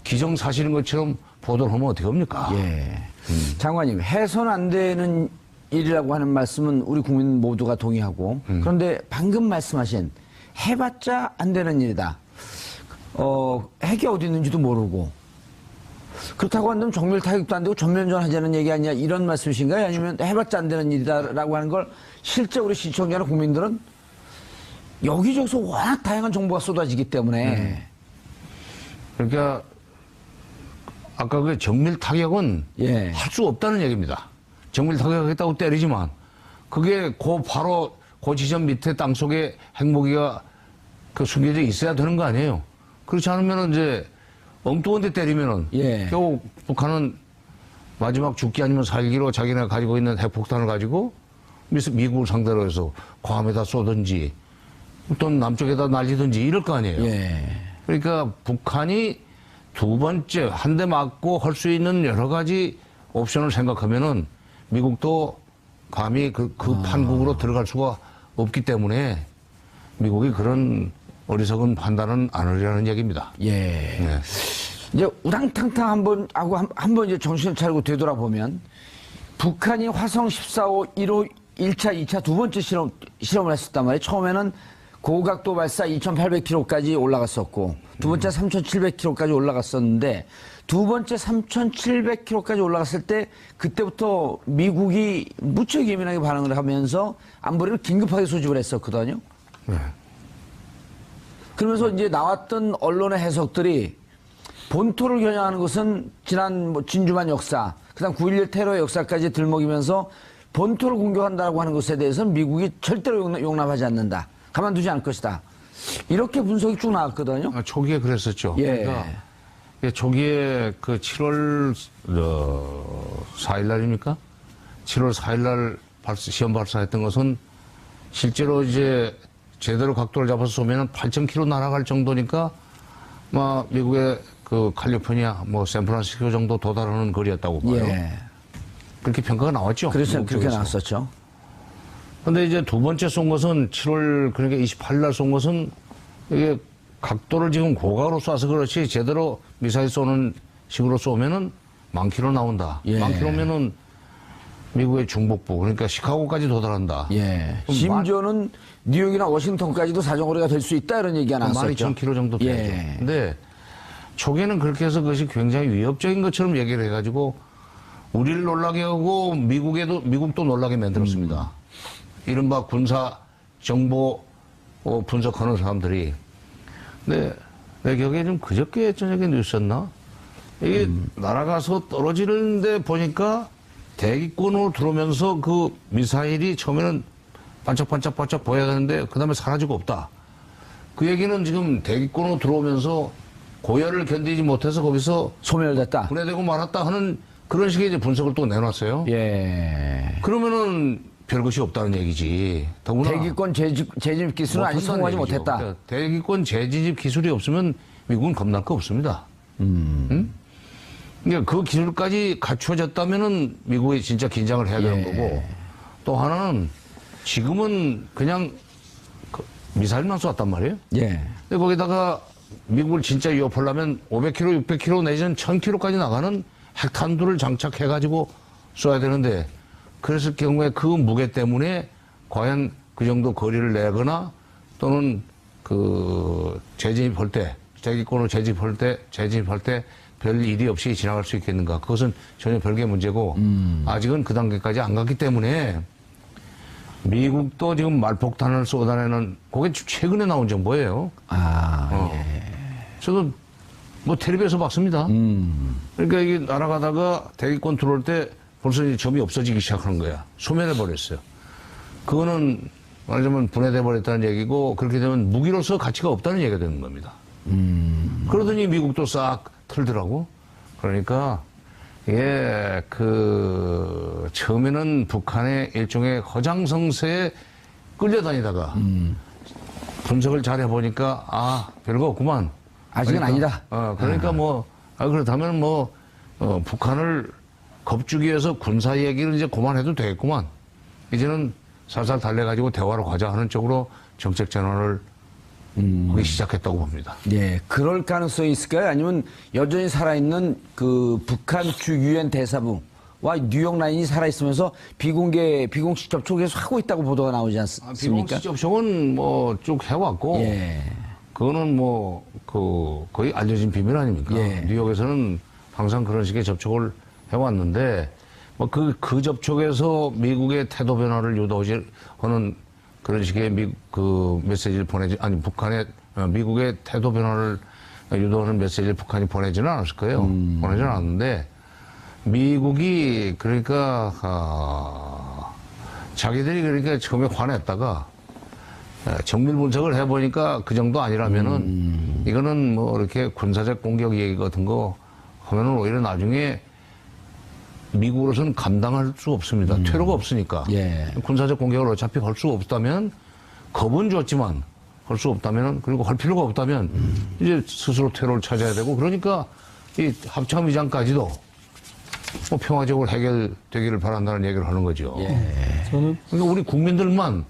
기정사실인 것처럼 보도를 하면 어떻게 합니까? 예. 장관님, 해서는 안 되는 일이라고 하는 말씀은 우리 국민 모두가 동의하고 그런데 방금 말씀하신 해봤자 안 되는 일이다. 핵이 어디 있는지도 모르고 그렇다고 한다면 정밀 타격도 안 되고 전면전 하자는 얘기 아니냐 이런 말씀이신가요? 아니면 해봤자 안 되는 일이다라고 하는 걸 실제 우리 시청자나 국민들은 여기저기서 워낙 다양한 정보가 쏟아지기 때문에 그러니까 아까 그 정밀 타격은 예. 할 수 없다는 얘기입니다. 정밀 타격하겠다고 때리지만 그게 바로 그 지점 밑에 땅속에 핵무기가 숨겨져 있어야 되는 거 아니에요. 그렇지 않으면 이제 엉뚱한 데 때리면은 예. 겨우 북한은 마지막 죽기 아니면 살기로 자기네가 가지고 있는 핵폭탄을 가지고 미국을 상대로 해서 괌에다 쏘든지 또는 남쪽에다 날리든지 이럴 거 아니에요. 예. 그러니까 북한이 두 번째 한 대 맞고 할 수 있는 여러 가지 옵션을 생각하면은 미국도 감히 그 판국으로 들어갈 수가 없기 때문에 미국이 그런 어리석은 판단은 안 하려는 얘기입니다. 예. 네. 이제 우당탕탕 한번 이제 정신을 차리고 되돌아보면 북한이 화성 14호 1호 1차, 2차 두 번째 실험을 했었단 말이에요. 처음에는 고각도 발사 2,800km까지 올라갔었고 두 번째 3,700km까지 올라갔었는데 두 번째 3,700km까지 올라갔을 때 그때부터 미국이 무척 예민하게 반응을 하면서 안보리를 긴급하게 소집을 했었거든요. 네. 그러면서 이제 나왔던 언론의 해석들이 본토를 겨냥하는 것은 지난 진주만 역사, 그다음 9.11 테러의 역사까지 들먹이면서 본토를 공격한다고 하는 것에 대해서는 미국이 절대로 용납하지 않는다. 가만두지 않을 것이다. 이렇게 분석이 쭉 나왔거든요. 초기에 그랬었죠. 예. 그러니까 초기에 그 7월 4일 날입니까? 7월 4일 날 시험 발사했던 것은 실제로 이제 제대로 각도를 잡아서 쏘면은 8,000km 날아갈 정도니까 미국의 그 칼리포니아 샌프란시스코 정도 도달하는 거리였다고 봐요. 예. 그렇게 평가가 나왔죠. 그렇죠. 그렇게 나왔었죠. 근데 이제 두 번째 쏜 것은 7월 그러니까 28일 날 쏜 것은 이게 각도를 지금 고각으로 쏴서 그렇지 제대로 미사일 쏘는 식으로 쏘면은 10,000km 나온다. 예. 10,000km면은 미국의 중북부 그러니까 시카고까지 도달한다. 예. 심지어는 뉴욕이나 워싱턴까지도 사정거리가 될 수 있다 이런 얘기가 나왔었죠. 12,000km 정도 되죠. 예. 근데 초기에는 그렇게 해서 그것이 굉장히 위협적인 것처럼 얘기를 해가지고 우리를 놀라게 하고 미국도 놀라게 만들었습니다. 이른바 군사 정보 분석하는 사람들이. 근데 내 기억에 좀 그저께 저녁에 뉴스였나? 이게 날아가서 떨어지는데 보니까 대기권으로 들어오면서 그 미사일이 처음에는 반짝반짝 보여야 되는데 그 다음에 사라지고 없다. 그 얘기는 지금 대기권으로 들어오면서 고열을 견디지 못해서 거기서 소멸됐다. 분해되고 말았다 하는 그런 식의 이제 분석을 또 내놨어요. 예. 그러면은 별것이 없다는 얘기지. 더구나 대기권 재진입 기술은 아직 성공하지 못했다. 그러니까 대기권 재진입 기술이 없으면 미국은 겁날 거 없습니다. 응? 그러니까 그 기술까지 갖추어졌다면은 미국이 진짜 긴장을 해야 되는 거고 또 하나는 지금은 그냥 미사일만 쏘았단 말이에요. 예. 근데 거기다가 미국을 진짜 위협하려면 500km, 600km 내지는 1000km까지 나가는 핵탄두를 장착해가지고 쏘야 되는데 그랬을 경우에 그 무게 때문에 과연 그 정도 거리를 내거나 또는 그 재진입할 때, 대기권으로 재진입할 때 별 일이 없이 지나갈 수 있겠는가. 그것은 전혀 별개의 문제고 아직은 그 단계까지 안 갔기 때문에 미국도 지금 말폭탄을 쏟아내는 그게 최근에 나온 정보예요. 예. 저도 뭐 텔레비에서 봤습니다. 그러니까 이게 날아가다가 대기권 들어올 때 벌써 이 점이 없어지기 시작하는 거야. 소멸해 버렸어요. 그거는 말하자면 분해돼 버렸다는 얘기고 그렇게 되면 무기로서 가치가 없다는 얘기가 되는 겁니다. 그러더니 미국도 싹 틀더라고. 그러니까 예, 처음에는 북한의 일종의 허장성세에 끌려다니다가 분석을 잘 해보니까 별거 없구만. 아직은 그러니까, 아니다. 그러니까 그렇다면 북한을 겁주기 위해서 군사 얘기를 이제 그만해도 되겠구만. 이제는 살살 달래가지고 대화로 가자 하는 쪽으로 정책 전환을 하기 시작했다고 봅니다. 예, 그럴 가능성이 있을까요? 아니면 여전히 살아있는 그 북한 주 유엔 대사부와 뉴욕 라인이 살아있으면서 비공식 접촉을 계속 하고 있다고 보도가 나오지 않습니까? 비공식 접촉은 쭉 해왔고, 예. 그거는 거의 알려진 비밀 아닙니까? 예. 뉴욕에서는 항상 그런 식의 접촉을 해왔는데, 그 접촉에서 미국의 태도 변화를 유도하는 그런 식의 메시지를 미국의 태도 변화를 유도하는 메시지를 북한이 보내지는 않았을 거예요. 보내지는 않았는데, 미국이 자기들이 처음에 화냈다가, 정밀 분석을 해보니까 그 정도 아니라면은, 이거는 이렇게 군사적 공격 얘기 같은 거 하면은 오히려 나중에 미국으로서는 감당할 수 없습니다. 퇴로가 없으니까. 예. 군사적 공격을 어차피 할 수 없다면, 겁은 줬지만, 할 수 없다면, 그리고 할 필요가 없다면, 이제 스스로 퇴로를 찾아야 되고, 그러니까 이 합참의장까지도 평화적으로 해결되기를 바란다는 얘기를 하는 거죠. 예. 그러니까 우리 국민들만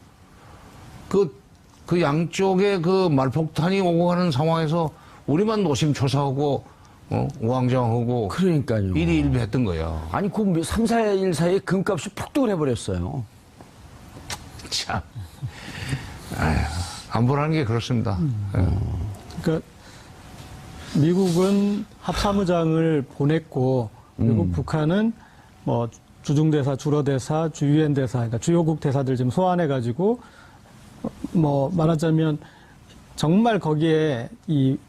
그 양쪽에 말폭탄이 오고 가는 상황에서 우리만 노심초사하고 우왕좌왕하고 그러니까요. 일희일비했던 거야. 아니, 3, 4일 사이에 금값이 폭등을 해버렸어요. 참. 안 보라는 게 그렇습니다. 그러니까 미국은 합참의장을 보냈고 그리고 북한은 주중대사, 주로대사, 주유엔 대사, 그러니까 주요국 대사들 지금 소환해가지고 말하자면 정말 거기에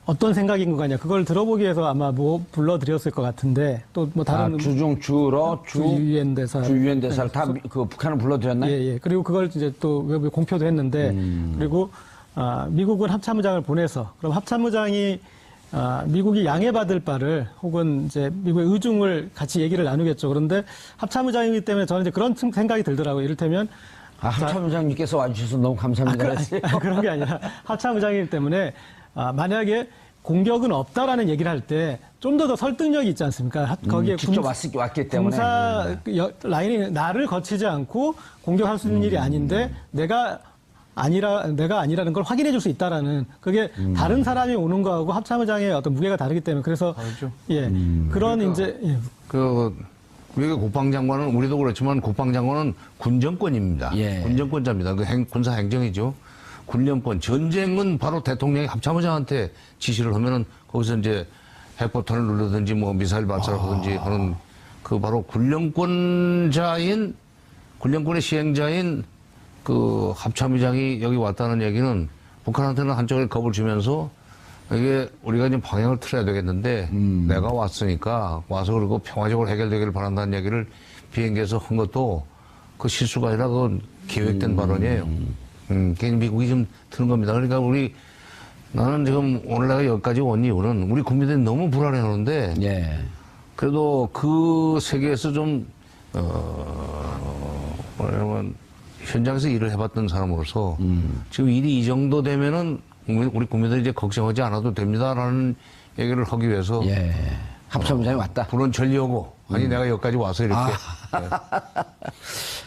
어떤 생각인 것 같냐 그걸 들어보기 위해서 아마 불러드렸을 것 같은데 또 다른 주중, 주로, 주유엔 대사, 주유엔 대사를 다 북한을 불러드렸나요? 예. 그리고 그걸 이제 또 외부에 공표도 했는데 그리고 미국은 합참의장을 보내서 그럼 합참의장이 미국이 양해받을 바를 혹은 이제 미국의 의중을 같이 얘기를 나누겠죠. 그런데 합참의장이기 때문에 저는 이제 그런 생각이 들더라고요. 이를테면 합참의장님께서 와주셔서 너무 감사합니다. 그런 게 아니라 합참의장이기 때문에 만약에 공격은 없다라는 얘기를 할 때 좀 더 설득력이 있지 않습니까? 거기에 직접 왔기 때문에 군사 라인이 나를 거치지 않고 공격할 수 있는 일이 아닌데 내가 아니라는 걸 확인해 줄 수 있다라는 그게 다른 사람이 오는 거하고 합참의장의 어떤 무게가 다르기 때문에 그래서 알죠. 예 그런 이제 미국 국방장관은 우리도 그렇지만 국방장관은 군정권입니다. 예. 군정권자입니다. 군사 행정이죠. 군정권. 전쟁은 바로 대통령이 합참의장한테 지시를 하면은 거기서 이제 핵폭탄을 누르든지 미사일 발사를 하든지 하는 바로 군령권의 시행자인 합참의장이 여기 왔다는 얘기는 북한한테는 한쪽에 겁을 주면서 이게 우리가 이제 방향을 틀어야 되겠는데 내가 왔으니까 와서 그리고 평화적으로 해결되기를 바란다는 얘기를 비행기에서 한 것도 그 실수가 아니라 그건 계획된 발언이에요. 괜히 미국이 좀 드는 겁니다. 그러니까 나는 지금 오늘 내가 여기까지 온 이유는 우리 국민들이 너무 불안해하는데 예. 그래도 그 세계에서 좀 뭐냐면 현장에서 일을 해봤던 사람으로서 지금 일이 이 정도 되면은 우리 국민들이 이제 걱정하지 않아도 됩니다라는 얘기를 하기 위해서 합참의장이 왔다. 불은 전리오고 아니 내가 여기까지 와서 이렇게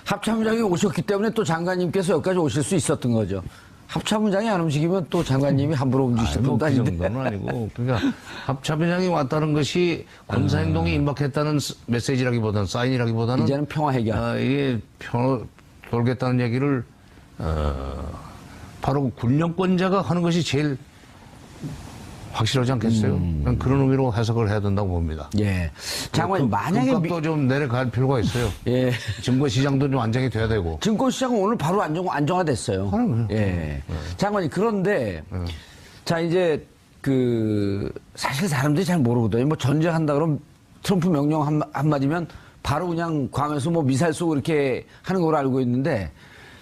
합참의장이 오셨기 때문에 또 장관님께서 여기까지 오실 수 있었던 거죠. 합참의장이 안 움직이면 또 장관님이 함부로 움직이실 분도 그 아닌데. 정도는 아니고. 그러니까 합참의장이 왔다는 것이 군사행동이 임박했다는 메시지라기보다는 사인이라기보다는 이제는 평화 해결. 이게 돌겠다는 얘기를 바로 군령권자가 하는 것이 제일 확실하지 않겠어요? 그런 의미로 해석을 해야 된다고 봅니다. 예. 장관님, 만약에. 금값도 좀 내려갈 필요가 있어요. 예. 증거시장도 좀 안정이 돼야 되고. 증권시장은 오늘 바로 안정화됐어요. 예. 장관님, 그런데, 자, 이제, 사실 사람들이 잘 모르거든요. 뭐 전쟁한다 그러면 트럼프 명령 한마디면 바로 그냥 괌에서 뭐 미사일 쏘고 이렇게 하는 걸로 알고 있는데,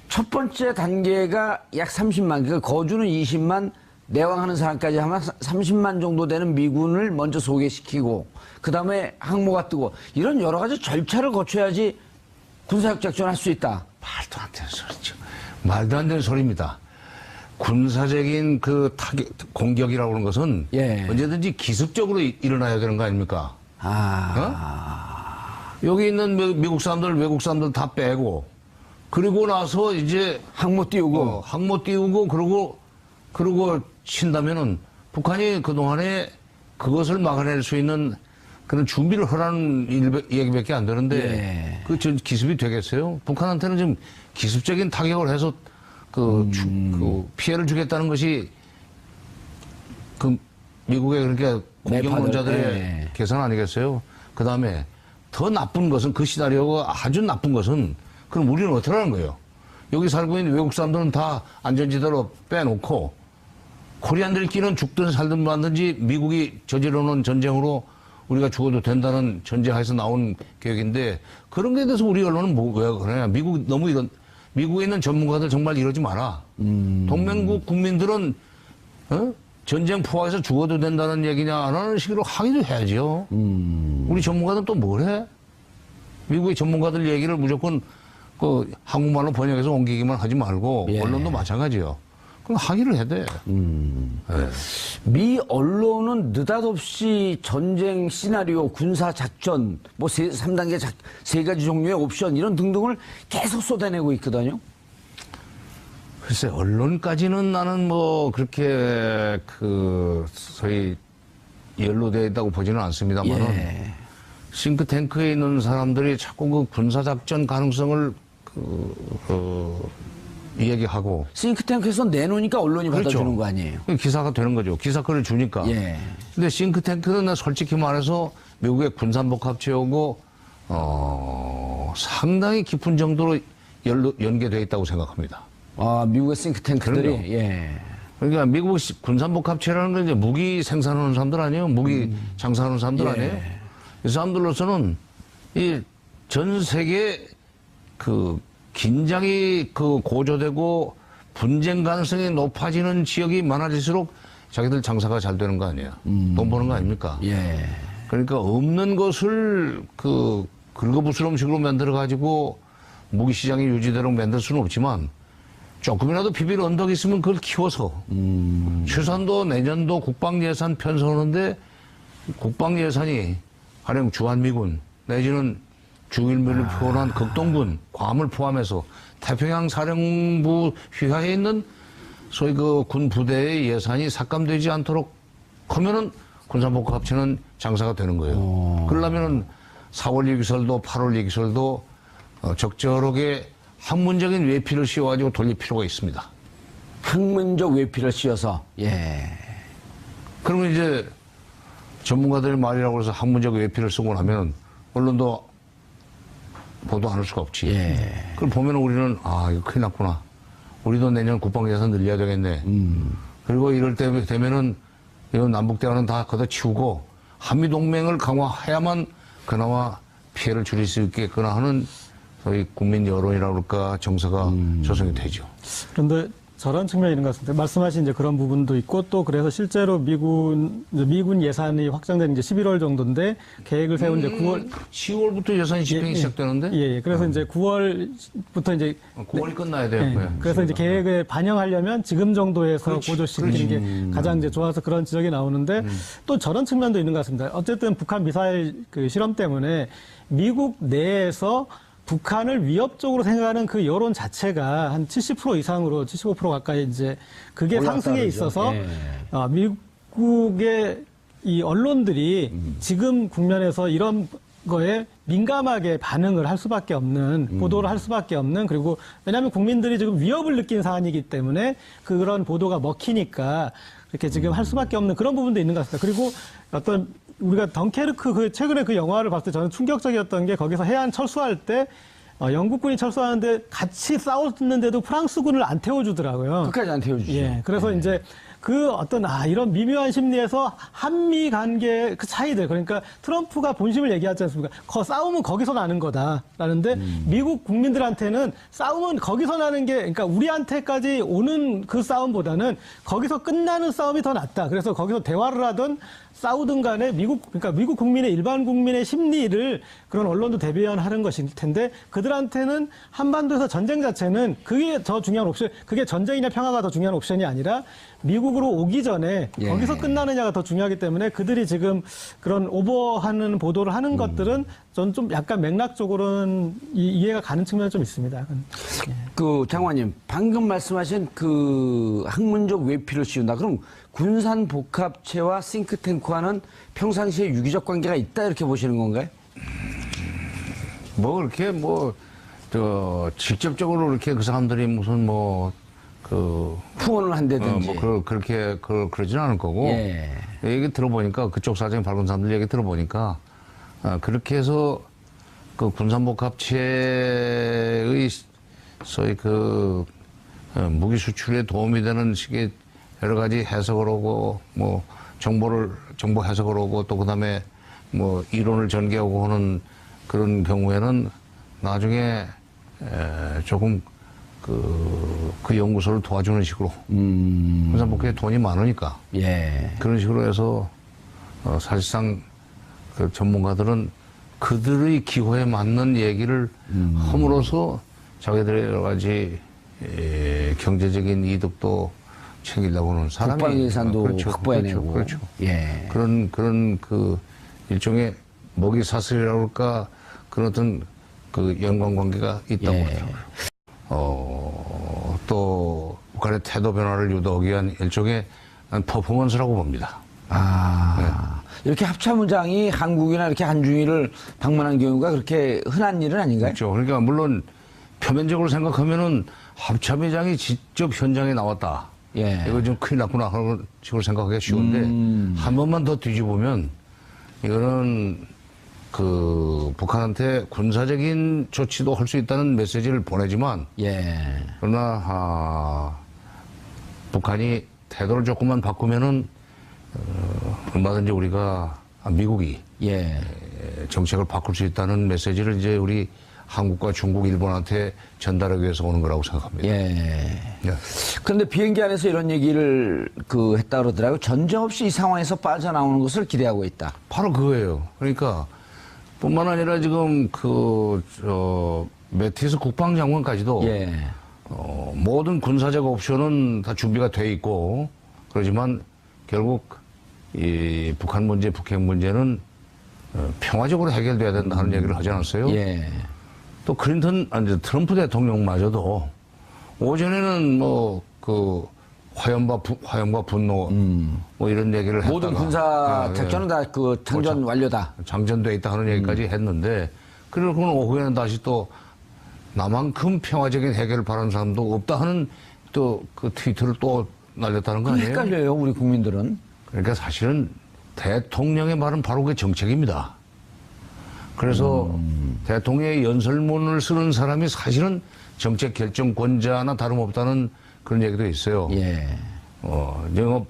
첫 번째 단계가 약 30만, 그러니까 거주는 20만, 내왕하는 사람까지 하면 30만 정도 되는 미군을 먼저 소개시키고 그 다음에 항모가 뜨고 이런 여러 가지 절차를 거쳐야지 군사력 작전할 수 있다. 말도 안 되는 소리죠. 말도 안 되는 소리입니다. 군사적인 공격이라고 하는 것은 언제든지 기습적으로 일어나야 되는 거 아닙니까? 여기 있는 미국 사람들, 외국 사람들 다 빼고 그리고 나서 이제 항모 띄우고 그러고 친다면은 북한이 그동안에 그것을 막아낼 수 있는 그런 준비를 하라는 얘기밖에 안 되는데 전 기습이 되겠어요? 북한한테는 지금 기습적인 타격을 해서 피해를 주겠다는 것이 미국의 그러니까 공격론자들의 계산 아니겠어요? 그 다음에 더 나쁜 것은 그 시나리오가 아주 나쁜 것은 그럼 우리는 어떻게 하는 거예요? 여기 살고 있는 외국 사람들은 다 안전지대로 빼놓고 코리안들끼리는 죽든 살든 말든지 미국이 저지르는 전쟁으로 우리가 죽어도 된다는 전제하에서 나온 계획인데 그런 거에 대해서 우리 언론은 왜 그러냐. 미국에 있는 전문가들 정말 이러지 마라. 동맹국 국민들은 전쟁 포화해서 죽어도 된다는 얘기냐라는 식으로 항의도 해야죠. 우리 전문가들은 또 뭘 해? 미국의 전문가들 얘기를 무조건 한국말로 번역해서 옮기기만 하지 말고 언론도 마찬가지요. 그럼 항의를 해야 돼. 미 언론은 느닷없이 전쟁 시나리오, 군사 작전, 뭐 3단계 세 가지 종류의 옵션 이런 등등을 계속 쏟아내고 있거든요. 글쎄, 언론까지는 나는 뭐 그렇게 소위 연루되어 있다고 보지는 않습니다만은 싱크탱크에 있는 사람들이 자꾸 군사 작전 가능성을 얘기하고. 싱크탱크에서 내놓으니까 언론이 받아주는 거 아니에요? 기사가 되는 거죠. 기사글을 주니까. 근데 싱크탱크는 솔직히 말해서 미국의 군산복합 채우고, 상당히 깊은 정도로 연계되어 있다고 생각합니다. 미국의 싱크탱크들이? 그러니까 미국 군산복합체라는 건 이제 무기 생산하는 사람들 아니에요? 무기 장사하는 사람들 아니에요? 이 사람들로서는 이 전 세계 긴장이 고조되고 분쟁 가능성이 높아지는 지역이 많아질수록 자기들 장사가 잘 되는 거 아니에요? 돈 버는 거 아닙니까? 그러니까 없는 것을 긁어부스럼 식으로 만들어가지고 무기 시장이 유지되도록 만들 수는 없지만 조금이라도 비빌 언덕이 있으면 그걸 키워서 최소한도 내년도 국방예산 편성하는데 국방예산이 가령 주한미군 내지는 중일미를 표현한 극동군, 괌을 포함해서 태평양 사령부 휘하에 있는 소위 군 부대의 예산이 삭감되지 않도록 하면은 군산복합체는 장사가 되는 거예요. 그러려면은 4월 예기설도 8월 예기설도 적절하게 학문적인 외피를 씌워가지고 돌릴 필요가 있습니다. 학문적 외피를 씌워서, 그러면 이제 전문가들의 말이라고 해서 학문적 외피를 쓰고 나면 언론도 보도 안 할 수가 없지. 그걸 보면 우리는, 이거 큰일 났구나. 우리도 내년 국방예산 늘려야 되겠네. 그리고 이럴 때 되면은 이런 남북대화는 다 걷어치우고 한미동맹을 강화해야만 그나마 피해를 줄일 수 있겠구나 하는 저희 국민 여론이라 그럴까 정서가 조성이 되죠. 그런데 저런 측면이 있는 것 같습니다. 말씀하신 이제 그런 부분도 있고 또 그래서 실제로 미군 예산이 확정된 이제 11월 정도인데 계획을 세운 이제 10월부터 예산이 집행이 시작되는데? 그래서 이제 9월부터 이제 9월이 끝나야 돼요. 그래서 이제 계획을 반영하려면 지금 정도에서 고조시키는 게 가장 이제 좋아서 그런 지적이 나오는데 또 저런 측면도 있는 것 같습니다. 어쨌든 북한 미사일 실험 때문에 미국 내에서 북한을 위협적으로 생각하는 그 여론 자체가 한 70% 이상으로 75% 가까이 이제 그게 상승에 그러죠. 있어서 예. 미국의 이 언론들이 지금 국면에서 이런 거에 민감하게 반응을 할 수밖에 없는, 보도를 할 수밖에 없는, 그리고 왜냐하면 국민들이 지금 위협을 느낀 사안이기 때문에 그런 보도가 먹히니까 이렇게 지금 할 수밖에 없는 그런 부분도 있는 것 같습니다. 그리고 어떤 우리가 덩케르크 최근에 그 영화를 봤을 때 저는 충격적이었던 게 거기서 해안 철수할 때 영국군이 철수하는데 같이 싸웠는데도 프랑스군을 안 태워주더라고요. 끝까지 안 태워주죠. 예. 그래서 이제 그 어떤 이런 미묘한 심리에서 한미 관계 그 차이들, 그러니까 트럼프가 본심을 얘기하지 않습니까? 싸움은 거기서 나는 거다라는데 미국 국민들한테는 싸움은 거기서 나는 게, 그러니까 우리한테까지 오는 그 싸움보다는 거기서 끝나는 싸움이 더 낫다. 그래서 거기서 대화를 하던 싸우든 간에 그러니까 미국 국민의 일반 국민의 심리를 그런 언론도 대변하는 것일 텐데, 그들한테는 한반도에서 전쟁 자체는 그게 더 중요한 옵션, 그게 전쟁이냐 평화가 더 중요한 옵션이 아니라 미국으로 오기 전에 예. 거기서 끝나느냐가 더 중요하기 때문에 그들이 지금 그런 오버하는 보도를 하는 것들은 전 좀 약간 맥락적으로는 이해가 가는 측면이 좀 있습니다. 예. 그 장관님, 방금 말씀하신 그 학문적 외피를 씌운다. 그럼 군산 복합체와 싱크탱크와는 평상시에 유기적 관계가 있다 이렇게 보시는 건가요? 뭐 그렇게 직접적으로 이렇게 그 사람들이 무슨 후원을 한다든지. 그러지는 않을 거고. 예. 얘기 들어보니까, 그쪽 사정이 밝은 사람들 얘기 들어보니까, 그렇게 해서 그 군산복합체의 소위 무기 수출에 도움이 되는 식의 여러 가지 해석을 하고, 정보 해석을 하고, 또 그 다음에 이론을 전개하고 하는 그런 경우에는 나중에 조금 그 연구소를 도와주는 식으로. 군산복합에 돈이 많으니까. 예. 그런 식으로 해서, 사실상 그 전문가들은 그들의 기호에 맞는 얘기를 함으로써 자기들의 여러 가지 경제적인 이득도 챙기려고 하는 사람이. 국방 예산도 확보해내고. 그렇죠. 예. 그런 그 일종의 먹이 사슬이라고 할까, 그런 어떤 그 연관관계가 있다고 하더라고요. 또 북한의 태도 변화를 유도하기 위한 일종의 퍼포먼스라고 봅니다. 네. 이렇게 합참의장이 한국이나 이렇게 한중일을 방문한 경우가 그렇게 흔한 일은 아닌가요? 그렇죠. 그러니까 물론 표면적으로 생각하면은 합참의장이 직접 현장에 나왔다. 예. 이거 좀 큰일 났구나 하는 식으로 생각하기가 쉬운데 한 번만 더 뒤집으면 이거는 북한한테 군사적인 조치도 할 수 있다는 메시지를 보내지만, 예. 그러나 북한이 태도를 조금만 바꾸면은 얼마든지 미국이 예. 정책을 바꿀 수 있다는 메시지를 이제 우리 한국과 중국, 일본한테 전달하기 위해서 오는 거라고 생각합니다. 예. 그런데 비행기 안에서 이런 얘기를 했다 그러더라고요. 전쟁 없이 이 상황에서 빠져나오는 것을 기대하고 있다. 바로 그거예요. 그러니까 뿐만 아니라 지금 매티스 국방장관까지도 예. 모든 군사적 옵션은 다 준비가 돼 있고, 그러지만 결국 이 북한 문제, 북핵 문제는 평화적으로 해결돼야 된다 하는 얘기를 하지 않았어요? 예. 또 트럼프 대통령마저도 오전에는 화염과 분노 이런 얘기를 했다가 모든 군사 작전은 다 장전 완료다. 장전돼 있다 하는 얘기까지 했는데, 그리고 오후에는 다시 또 나만큼 평화적인 해결을 바라는 사람도 없다 하는 또 그 트위터를 또 날렸다는 거 아니에요? 헷갈려요, 우리 국민들은. 그러니까 사실은 대통령의 말은 바로 그게 정책입니다. 그래서 대통령의 연설문을 쓰는 사람이 사실은 정책 결정권자나 다름없다는 그런 얘기도 있어요. 예.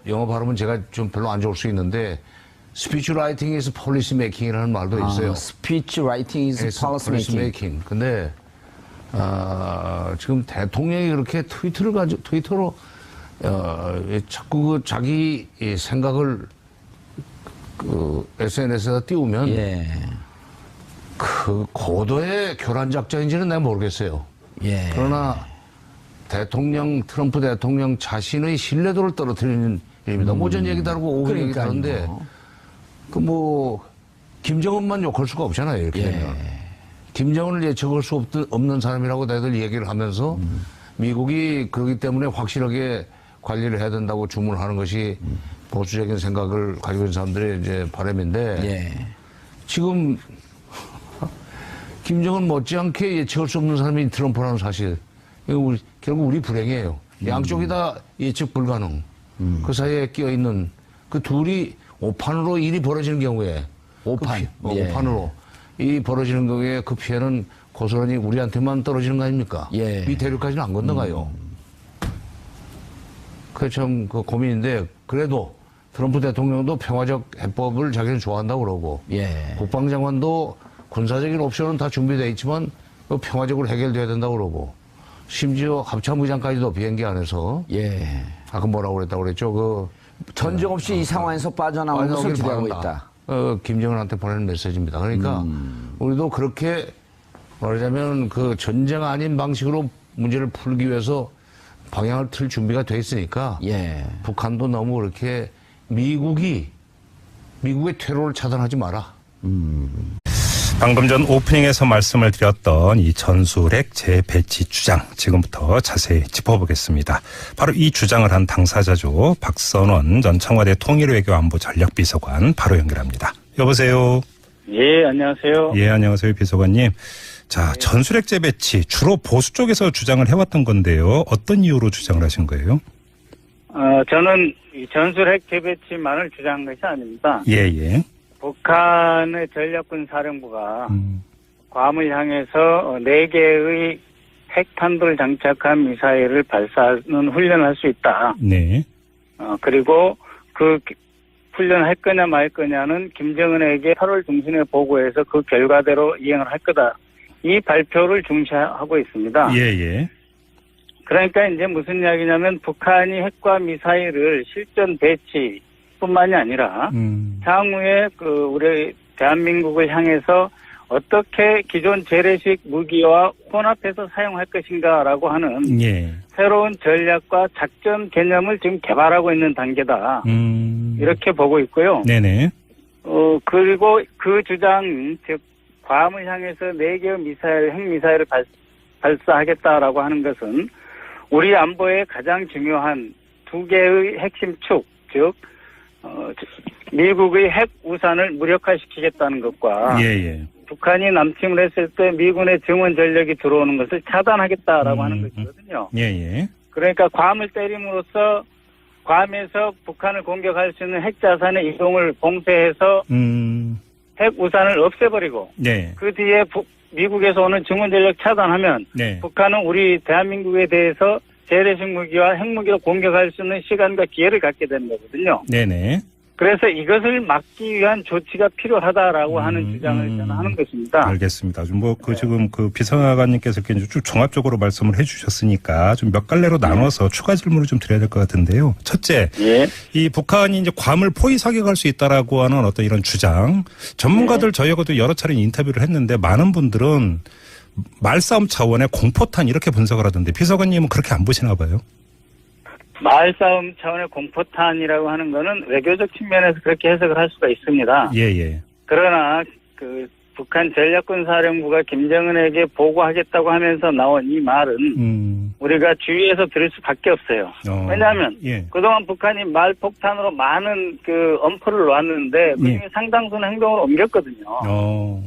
영어 발음은 제가 좀 별로 안 좋을 수 있는데, speech writing is policy making이라는 말도 있어요. speech writing is policy making. 근데 지금 대통령이 그렇게 트위터로 자꾸 자기 생각을 SNS에다 띄우면, 예. 그 고도의 교란 작전인지는 내가 모르겠어요. 예. 그러나 트럼프 대통령 자신의 신뢰도를 떨어뜨리는 일입니다. 오전 얘기 다르고 오후 얘기 다른데, 김정은만 욕할 수가 없잖아요, 이렇게 되면. 김정은을 예측할 수 없는 사람이라고 다들 얘기를 하면서 미국이 그렇기 때문에 확실하게 관리를 해야 된다고 주문하는 것이 보수적인 생각을 가지고 있는 사람들의 이제 바람인데 예. 지금 김정은 못지않게 예측할 수 없는 사람이 트럼프라는 사실. 이거 결국 우리 불행이에요. 양쪽이 다 예측 불가능. 그 사이에 끼어있는 그 둘이 오판으로 일이 벌어지는 경우에 오판. 예. 오판으로 이 벌어지는 경우에 그 피해는 고스란히 우리한테만 떨어지는 거 아닙니까? 예. 이 대륙까지는 안 건너가요. 그게 참 그 고민인데 그래도 트럼프 대통령도 평화적 해법을 자기는 좋아한다고 그러고 예. 국방장관도 군사적인 옵션은 다 준비되어 있지만 평화적으로 해결돼야 된다고 그러고 심지어 합참의장까지도 비행기 안에서 예. 아까 뭐라고 그랬다고 그랬죠? 전쟁 없이 이 상황에서 빠져나오는 것을 기대하고 있다. 김정은한테 보내는 메시지입니다. 그러니까 우리도 그렇게 말하자면 그 전쟁 아닌 방식으로 문제를 풀기 위해서 방향을 틀 준비가 돼 있으니까 예. 북한도 너무 그렇게 미국의 퇴로를 차단하지 마라. 방금 전 오프닝에서 말씀을 드렸던 이 전술핵 재배치 주장 지금부터 자세히 짚어보겠습니다. 바로 이 주장을 한 당사자죠. 박선원 전 청와대 통일외교안보 전략비서관 바로 연결합니다. 여보세요. 예, 안녕하세요. 예, 안녕하세요, 비서관님. 자, 전술핵 재배치 주로 보수 쪽에서 주장을 해왔던 건데요. 어떤 이유로 주장을 하신 거예요? 저는 이 전술핵 재배치만을 주장한 것이 아닙니다. 예, 예. 북한의 전략군 사령부가 괌을 향해서 4개의 핵탄두를 장착한 미사일을 발사하는 훈련을 할 수 있다. 네. 그리고 그 훈련을 할 거냐 말 거냐는 김정은에게 8월 중순에 보고해서 그 결과대로 이행을 할 거다. 이 발표를 중시하고 있습니다. 예, 예. 그러니까 이제 무슨 이야기냐면 북한이 핵과 미사일을 실전 배치뿐만이 아니라 향후에 우리 대한민국을 향해서 어떻게 기존 재래식 무기와 혼합해서 사용할 것인가라고 하는 예. 새로운 전략과 작전 개념을 지금 개발하고 있는 단계다. 이렇게 보고 있고요. 네네. 그리고 그 주장, 즉 괌을 향해서 4개의 미사일, 핵미사일을 발사하겠다라고 하는 것은 우리 안보의 가장 중요한 2개의 핵심 축, 즉 미국의 핵 우산을 무력화시키겠다는 것과 예. 북한이 남침을 했을 때 미군의 증원 전력이 들어오는 것을 차단하겠다라고 하는 것이거든요. 예. 그러니까 괌을 때림으로써 괌에서 북한을 공격할 수 있는 핵자산의 이동을 봉쇄해서 핵 우산을 없애버리고 네. 그 뒤에 미국에서 오는 증원 전력 차단하면 네. 북한은 우리 대한민국에 대해서 재래식 무기와 핵무기로 공격할 수 있는 시간과 기회를 갖게 되는 거거든요. 네네. 그래서 이것을 막기 위한 조치가 필요하다라고 하는 주장을 저는 하는 것입니다. 알겠습니다. 지금 비서관님께서 이렇게 쭉 종합적으로 말씀을 해주셨으니까 좀 몇 갈래로 나눠서 추가 질문을 좀 드려야 될 것 같은데요. 첫째, 예. 이 북한이 이제 괌을 포위 사격할 수 있다라고 하는 어떤 이런 주장, 전문가들 저희하고도 여러 차례 인터뷰를 했는데 많은 분들은 말싸움 차원의 공포탄 이렇게 분석을 하던데 비서관님은 그렇게 안 보시나 봐요? 말싸움 차원의 공포탄이라고 하는 거는 외교적 측면에서 그렇게 해석을 할 수가 있습니다. 예. 그러나 북한 전략군 사령부가 김정은에게 보고하겠다고 하면서 나온 이 말은 우리가 주의해서 들을 수밖에 없어요. 왜냐하면 그동안 북한이 말폭탄으로 많은 엄포를 놓았는데 그중에 상당수는 행동으로 옮겼거든요.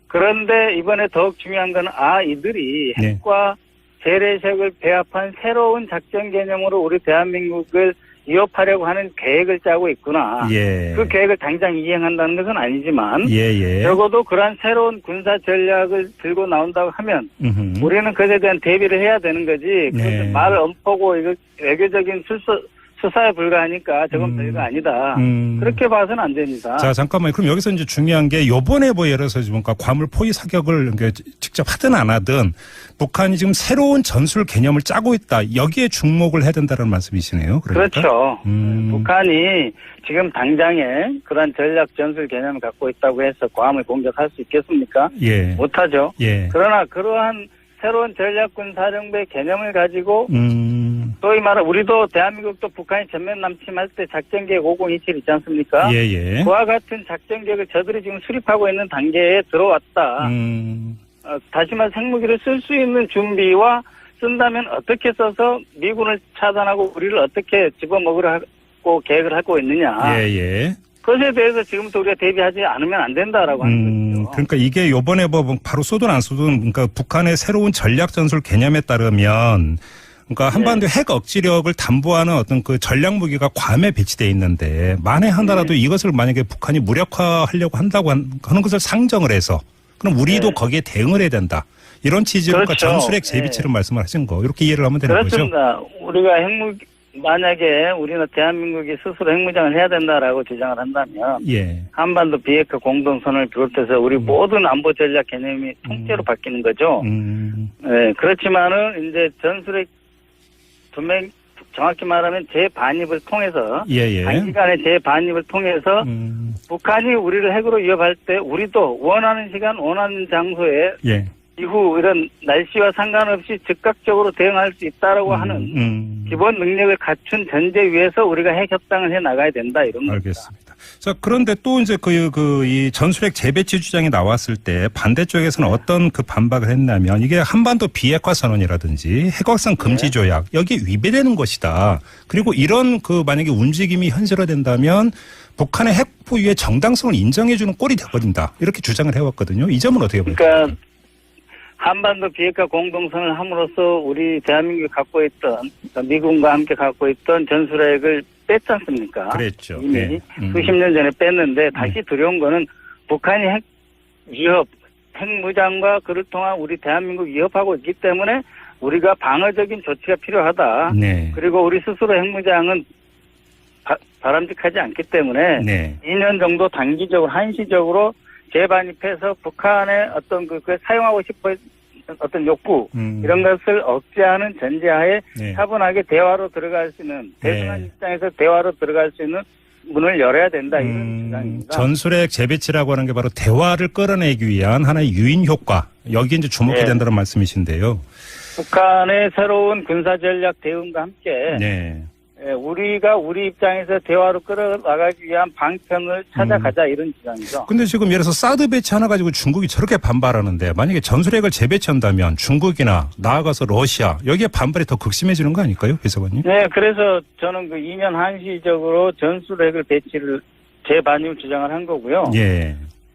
그런데 이번에 더욱 중요한 건 이들이 핵과 재래식을 배합한 새로운 작전 개념으로 우리 대한민국을 위협하려고 하는 계획을 짜고 있구나. 예. 그 계획을 당장 이행한다는 것은 아니지만 예. 적어도 그러한 새로운 군사 전략을 들고 나온다고 하면 우리는 그에 대한 대비를 해야 되는 거지. 말을 엄포고 이거 외교적인 수사에 불과하니까 저건 별거 아니다. 그렇게 봐서는 안 됩니다. 자, 잠깐만요. 그럼 여기서 이제 중요한 게 요번에 예를 들어서 그러니까 괌을 포위 사격을 직접 하든 안 하든 북한이 지금 새로운 전술 개념을 짜고 있다. 여기에 주목을 해야 된다는 말씀이시네요. 그러니까? 그렇죠. 북한이 지금 당장에 그런 전략 전술 개념을 갖고 있다고 해서 괌을 공격할 수 있겠습니까? 예. 못하죠. 예. 그러나 그러한 새로운 전략군 사령부의 개념을 가지고 소위 말해 우리도 대한민국도 북한이 전면 남침할 때 작전계획 5027 있지 않습니까? 예. 그와 같은 작전계획을 저들이 지금 수립하고 있는 단계에 들어왔다. 다시 말해서 핵무기를 쓸 수 있는 준비와 쓴다면 어떻게 써서 미군을 차단하고 우리를 어떻게 집어먹으려고 계획을 하고 있느냐. 예. 그것에 대해서 지금부터 우리가 대비하지 않으면 안 된다라고 하는 거죠. 그러니까 이게 요번에 뭐 바로 쏘든 안 쏘든 그러니까 북한의 새로운 전략 전술 개념에 따르면 그러니까 한반도 핵 억지력을 담보하는 어떤 그 전략 무기가 괌에 배치돼 있는데 만에 하나라도 이것을 만약에 북한이 무력화하려고 한다고 하는 것을 상정을 해서 그럼 우리도 거기에 대응을 해야 된다. 이런 취지로 그렇죠. 그러니까 전술핵 재배치를 말씀을 하신 거 이렇게 이해를 하면 되는 그렇습니다. 거죠? 우리가 핵무기 만약에 우리는 대한민국이 스스로 핵무장을 해야 된다라고 주장을 한다면 한반도 비핵화 공동선을 비롯해서 우리 모든 안보 전략 개념이 통째로 바뀌는 거죠. 네, 그렇지만은 이제 전술핵 분명 정확히 말하면 재반입을 통해서 단기간에 재반입을 통해서 북한이 우리를 핵으로 위협할 때 우리도 원하는 시간 원하는 장소에 이후 이런 날씨와 상관없이 즉각적으로 대응할 수 있다라고 하는 기본 능력을 갖춘 전제 위에서 우리가 핵 협상을 해 나가야 된다 이런 겁니다. 알겠습니다. 자, 그런데 또 이제 이 전술핵 재배치 주장이 나왔을 때 반대쪽에서는 어떤 그 반박을 했냐면 이게 한반도 비핵화 선언이라든지 핵 확산 금지 조약 여기에 위배되는 것이다. 그리고 이런 그 만약에 움직임이 현실화된다면 북한의 핵 보유의 정당성을 인정해주는 꼴이 되어버린다. 이렇게 주장을 해왔거든요. 이 점은 어떻게 보세요? 그러니까 한반도 비핵화 공동선을 함으로써 우리 대한민국이 갖고 있던 미군과 함께 갖고 있던 전술핵을 뺐지 않습니까? 그랬죠. 이미 수십 년 전에 뺐는데 다시 들여온 거는 북한이 핵 위협, 핵무장과 그를 통한 우리 대한민국 위협하고 있기 때문에 우리가 방어적인 조치가 필요하다. 그리고 우리 스스로 핵무장은 바람직하지 않기 때문에 2년 정도 단기적으로 한시적으로 재반입해서 북한의 어떤 그 사용하고 싶어 어떤 욕구 이런 것을 억제하는 전제하에 차분하게 대화로 들어갈 수 있는 대승한 입장에서 대화로 들어갈 수 있는 문을 열어야 된다 이런 주장입니다. 전술핵 재배치라고 하는 게 바로 대화를 끌어내기 위한 하나의 유인 효과 여기에 이제 주목해야 된다는 말씀이신데요. 북한의 새로운 군사 전략 대응과 함께 우리가 우리 입장에서 대화로 끌어나가기 위한 방편을 찾아가자 이런 주장이죠. 근데 지금 예를 들어서 사드 배치 하나 가지고 중국이 저렇게 반발하는데 만약에 전술핵을 재배치한다면 중국이나 나아가서 러시아 여기에 반발이 더 극심해지는 거 아닐까요? 배석원님? 네. 그래서 저는 그 2년 한시적으로 전술핵을 배치를 재반입 주장을 한 거고요.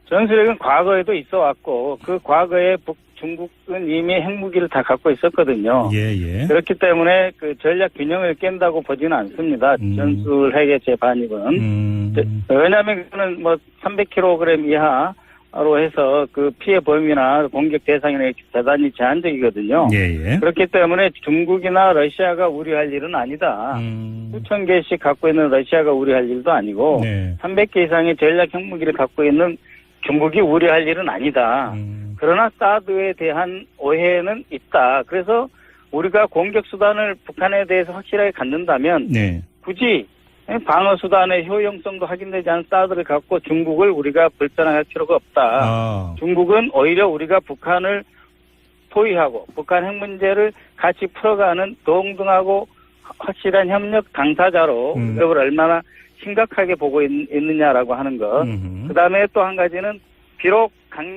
전술핵은 과거에도 있어 왔고 그 과거에 중국은 이미 핵무기를 다 갖고 있었거든요. 그렇기 때문에 그 전략 균형을 깬다고 보지는 않습니다. 전술핵의 재반입은. 왜냐하면 그는 뭐 300kg 이하로 해서 그 피해 범위나 공격 대상이나 대단히 제한적이거든요. 그렇기 때문에 중국이나 러시아가 우려할 일은 아니다. 수천 개씩 갖고 있는 러시아가 우려할 일도 아니고 300개 이상의 전략 핵무기를 갖고 있는 중국이 우려할 일은 아니다. 그러나 사드에 대한 오해는 있다. 그래서 우리가 공격 수단을 북한에 대해서 확실하게 갖는다면 굳이 방어 수단의 효용성도 확인되지 않은 사드를 갖고 중국을 우리가 불편할 필요가 없다. 중국은 오히려 우리가 북한을 포위하고 북한 핵 문제를 같이 풀어가는 동등하고 확실한 협력 당사자로 위협을 얼마나 심각하게 보고 있느냐라고 하는 것. 그다음에 또 한 가지는 비록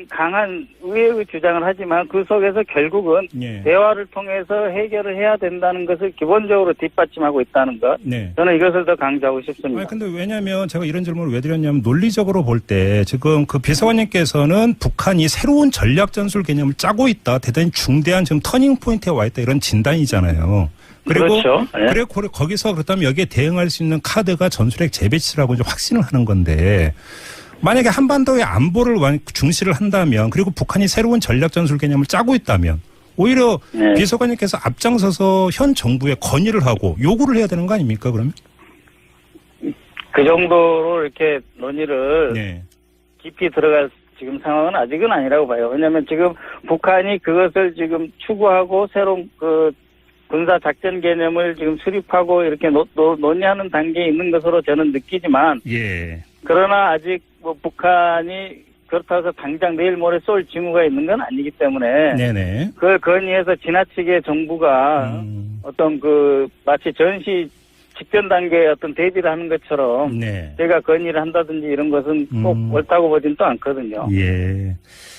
강한 의회의 주장을 하지만 그 속에서 결국은 대화를 통해서 해결을 해야 된다는 것을 기본적으로 뒷받침하고 있다는 것. 저는 이것을 더 강조하고 싶습니다. 근데 왜냐하면 제가 이런 질문을 왜 드렸냐면 논리적으로 볼 때 지금 그 비서관님께서는 북한이 새로운 전략 전술 개념을 짜고 있다. 대단히 중대한 지금 터닝 포인트에 와 있다. 이런 진단이잖아요. 그리고 그리고 거기서 그렇다면 여기에 대응할 수 있는 카드가 전술핵 재배치라고 이제 확신을 하는 건데 만약에 한반도의 안보를 중시를 한다면 그리고 북한이 새로운 전략 전술 개념을 짜고 있다면 오히려 비서관님께서 앞장서서 현 정부에 건의를 하고 요구를 해야 되는 거 아닙니까 그러면? 그 정도로 이렇게 논의를 깊이 들어갈 지금 상황은 아직은 아니라고 봐요. 왜냐하면 지금 북한이 그것을 지금 추구하고 새로운 그 군사 작전 개념을 지금 수립하고 이렇게 논의하는 단계에 있는 것으로 저는 느끼지만 그러나 아직 뭐 북한이 그렇다고 해서 당장 내일 모레 쏠 징후가 있는 건 아니기 때문에 그걸 건의해서 지나치게 정부가 어떤 그 마치 전시 직전 단계에 어떤 대비를 하는 것처럼 네. 제가 건의를 한다든지 이런 것은 꼭 옳다고 보진 또 않거든요. 예.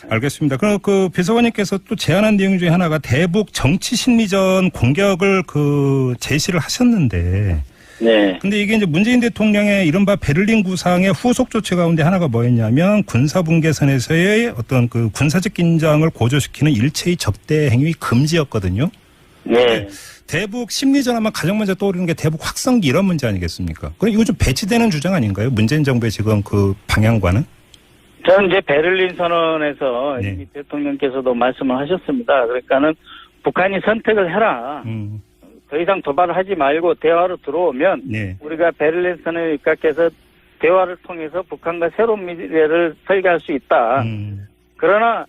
알겠습니다. 그럼 그 비서관님께서 또 제안한 내용 중에 하나가 대북 정치 심리전 공격을 그 제시를 하셨는데 네. 근데 이게 이제 문재인 대통령의 이른바 베를린 구상의 후속 조치 가운데 하나가 뭐였냐면 군사분계선에서의 어떤 그 군사적 긴장을 고조시키는 일체의 적대 행위 금지였거든요. 네. 대북 심리전 하면 가장 먼저 떠오르는 게 대북 확성기 이런 문제 아니겠습니까? 그럼 이거 좀 배치되는 주장 아닌가요? 문재인 정부의 지금 그 방향과는? 저는 이제 베를린 선언에서 네. 이미 대통령께서도 말씀을 하셨습니다. 그러니까는 북한이 선택을 해라. 더 이상 도발을 하지 말고 대화로 들어오면 네. 우리가 베를린 선언에 입각해서 대화를 통해서 북한과 새로운 미래를 설계할 수 있다. 그러나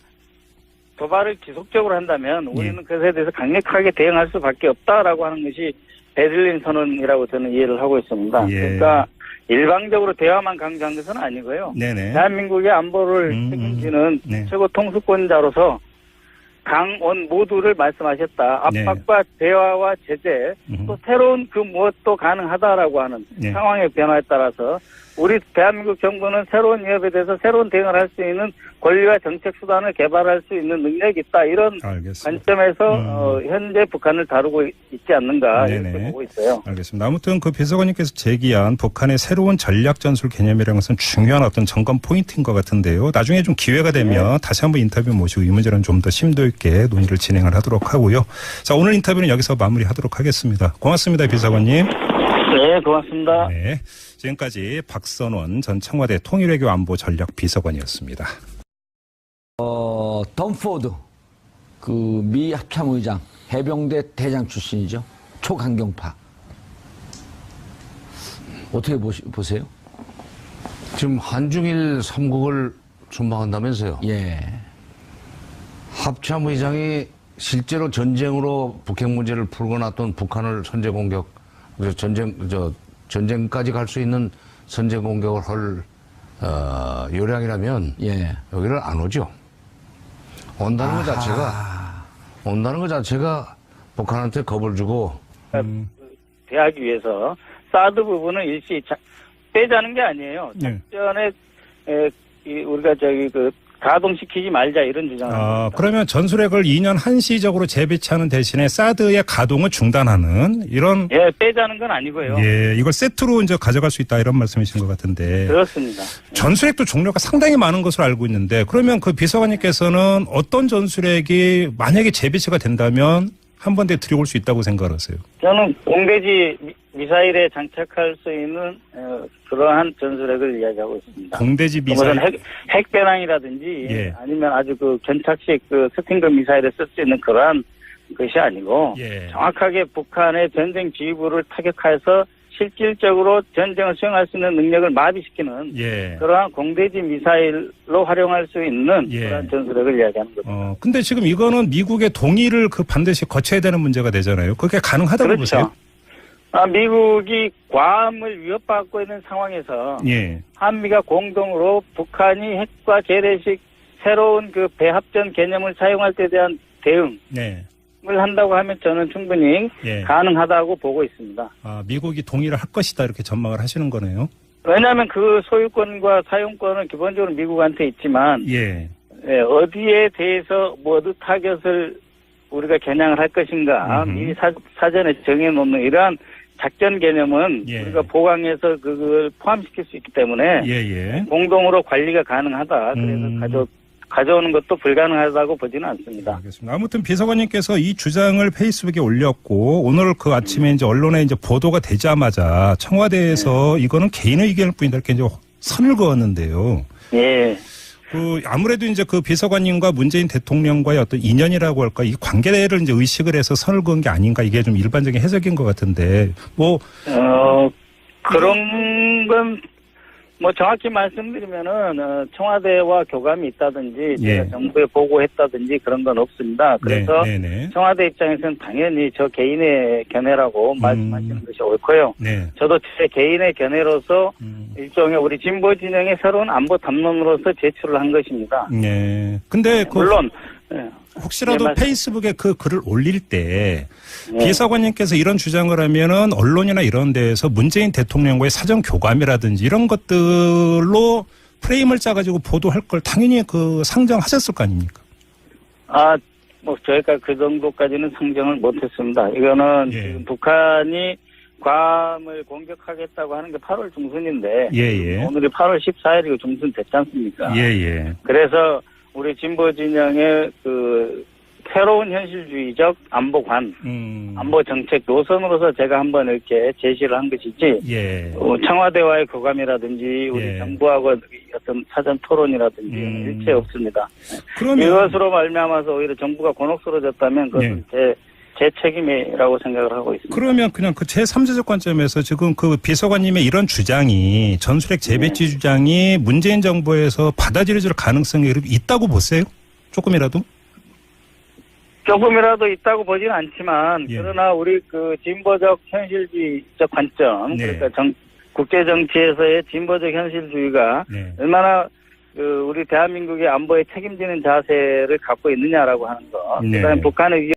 도발을 지속적으로 한다면 우리는 그것에 대해서 강력하게 대응할 수밖에 없다라고 하는 것이 베를린 선언이라고 저는 이해를 하고 있습니다. 예. 그러니까 일방적으로 대화만 강조한 것은 아니고요. 네네. 대한민국의 안보를 책임지는 네. 최고 통수권자로서 강원 모두를 말씀하셨다. 압박과 대화와 제재, 또 새로운 그 무엇도 가능하다라고 하는 상황의 변화에 따라서 우리 대한민국 정부는 새로운 위협에 대해서 새로운 대응을 할 수 있는 권리와 정책 수단을 개발할 수 있는 능력이 있다. 이런 알겠습니다. 관점에서 현재 북한을 다루고 있지 않는가 이렇게 보고 있어요. 알겠습니다. 아무튼 그 비서관님께서 제기한 북한의 새로운 전략 전술 개념이라는 것은 중요한 어떤 점검 포인트인 것 같은데요. 나중에 좀 기회가 되면 다시 한번 인터뷰 모시고 이 문제는 좀 더 심도 있게 논의를 진행을 하도록 하고요. 자, 오늘 인터뷰는 여기서 마무리하도록 하겠습니다. 고맙습니다, 비서관님. 네, 고맙습니다. 네, 지금까지 박선원 전 청와대 통일외교 안보 전략 비서관이었습니다. 덤 포드, 그 미 합참의장, 해병대 대장 출신이죠. 초강경파. 어떻게 보세요? 지금 한중일 삼국을 준방한다면서요? 예. 합참의장이 실제로 전쟁으로 북핵 문제를 풀거나 또는 북한을 선제 공격, 전쟁까지 갈 수 있는 선제 공격을 할 요량이라면 여기를 안 오죠. 온다는 것 자체가 북한한테 겁을 주고 대하기 위해서 사드 부분은 일시 빼자는 게 아니에요. 작전에 우리가 가동시키지 말자 이런 주장을 그러면 전술핵을 2년 한시적으로 재배치하는 대신에 사드의 가동을 중단하는 이런 빼자는 건 아니고요. 이걸 세트로 이제 가져갈 수 있다 이런 말씀이신 것 같은데. 그렇습니다. 전술핵도 종류가 상당히 많은 것으로 알고 있는데 그러면 그 비서관님께서는 어떤 전술핵이 만약에 재배치가 된다면 한 번에 들여올 수 있다고 생각하세요? 저는 공대지 미사일에 장착할 수 있는 그러한 전술핵을 이야기하고 있습니다. 공대지 미사일? 핵배낭이라든지 아니면 아주 그 견착식 그 스팅글 미사일에 쓸 수 있는 그러한 것이 아니고 정확하게 북한의 전쟁 지휘부를 타격해서 실질적으로 전쟁을 수행할 수 있는 능력을 마비시키는 그러한 공대지 미사일로 활용할 수 있는 그러한 전술핵을 이야기하는 겁니다. 근데 지금 이거는 미국의 동의를 반드시 거쳐야 되는 문제가 되잖아요. 그게 가능하다고 보세요? 미국이 괌을 위협받고 있는 상황에서 한미가 공동으로 북한이 핵과 재래식 새로운 그 배합전 개념을 사용할 때 대한 대응 을 한다고 하면 저는 충분히 가능하다고 보고 있습니다. 미국이 동의를 할 것이다 이렇게 전망을 하시는 거네요. 왜냐하면 그 소유권과 사용권은 기본적으로 미국한테 있지만 어디에 대해서 어느 타겟을 우리가 겨냥을 할 것인가 미리 사전에 정해놓는 이러한 작전 개념은 우리가 보강해서 그걸 포함시킬 수 있기 때문에 공동으로 관리가 가능하다. 그래서 가져오는 것도 불가능하다고 보지는 않습니다. 알겠습니다. 아무튼 비서관님께서 이 주장을 페이스북에 올렸고 오늘 그 아침에 이제 언론에 이제 보도가 되자마자 청와대에서 이거는 개인의 의견일 뿐이다 이렇게 이제 선을 그었는데요. 아무래도 이제 그 비서관님과 문재인 대통령과의 어떤 인연이라고 할까 이 관계를 이제 의식을 해서 선을 그은 게 아닌가 이게 좀 일반적인 해석인 것 같은데 그런 건 정확히 말씀드리면은 청와대와 교감이 있다든지 제가 정부에 보고했다든지 그런 건 없습니다. 그래서 청와대 입장에서는 당연히 저 개인의 견해라고 말씀하시는 것이 옳고요. 저도 제 개인의 견해로서 일종의 우리 진보 진영의 새로운 안보 담론으로서 제출을 한 것입니다. 근데 물론 혹시라도 네, 페이스북에 그 글을 올릴 때 비서관님께서 이런 주장을 하면은 언론이나 이런 데에서 문재인 대통령과의 사전 교감이라든지 이런 것들로 프레임을 짜가지고 보도할 걸 당연히 그 상정하셨을 거 아닙니까? 뭐 저희가 그 정도까지는 상정을 못했습니다. 이거는 지금 북한이 괌을 공격하겠다고 하는 게 8월 중순인데 오늘이 8월 14일이고 중순 됐지 않습니까? 그래서 우리 진보 진영의 그 새로운 현실주의적 안보관, 안보 정책 노선으로서 제가 한번 이렇게 제시를 한 것이지, 청와대와의 교감이라든지 우리 정부하고 어떤 사전 토론이라든지 일체 없습니다. 그러면 이것으로 말미암아서 오히려 정부가 곤혹스러워졌다면 그것은 제 책임이라고 생각을 하고 있습니다. 그러면 그냥 그 제3자적 관점에서 지금 그 비서관님의 이런 주장이 전술핵 재배치 주장이 문재인 정부에서 받아들여질 가능성이 있다고 보세요? 조금이라도? 조금이라도 있다고 보지는 않지만 그러나 우리 그 진보적 현실주의적 관점 그러니까 국제 정치에서의 진보적 현실주의가 얼마나 그 우리 대한민국의 안보에 책임지는 자세를 갖고 있느냐라고 하는 것. 그다음에 북한의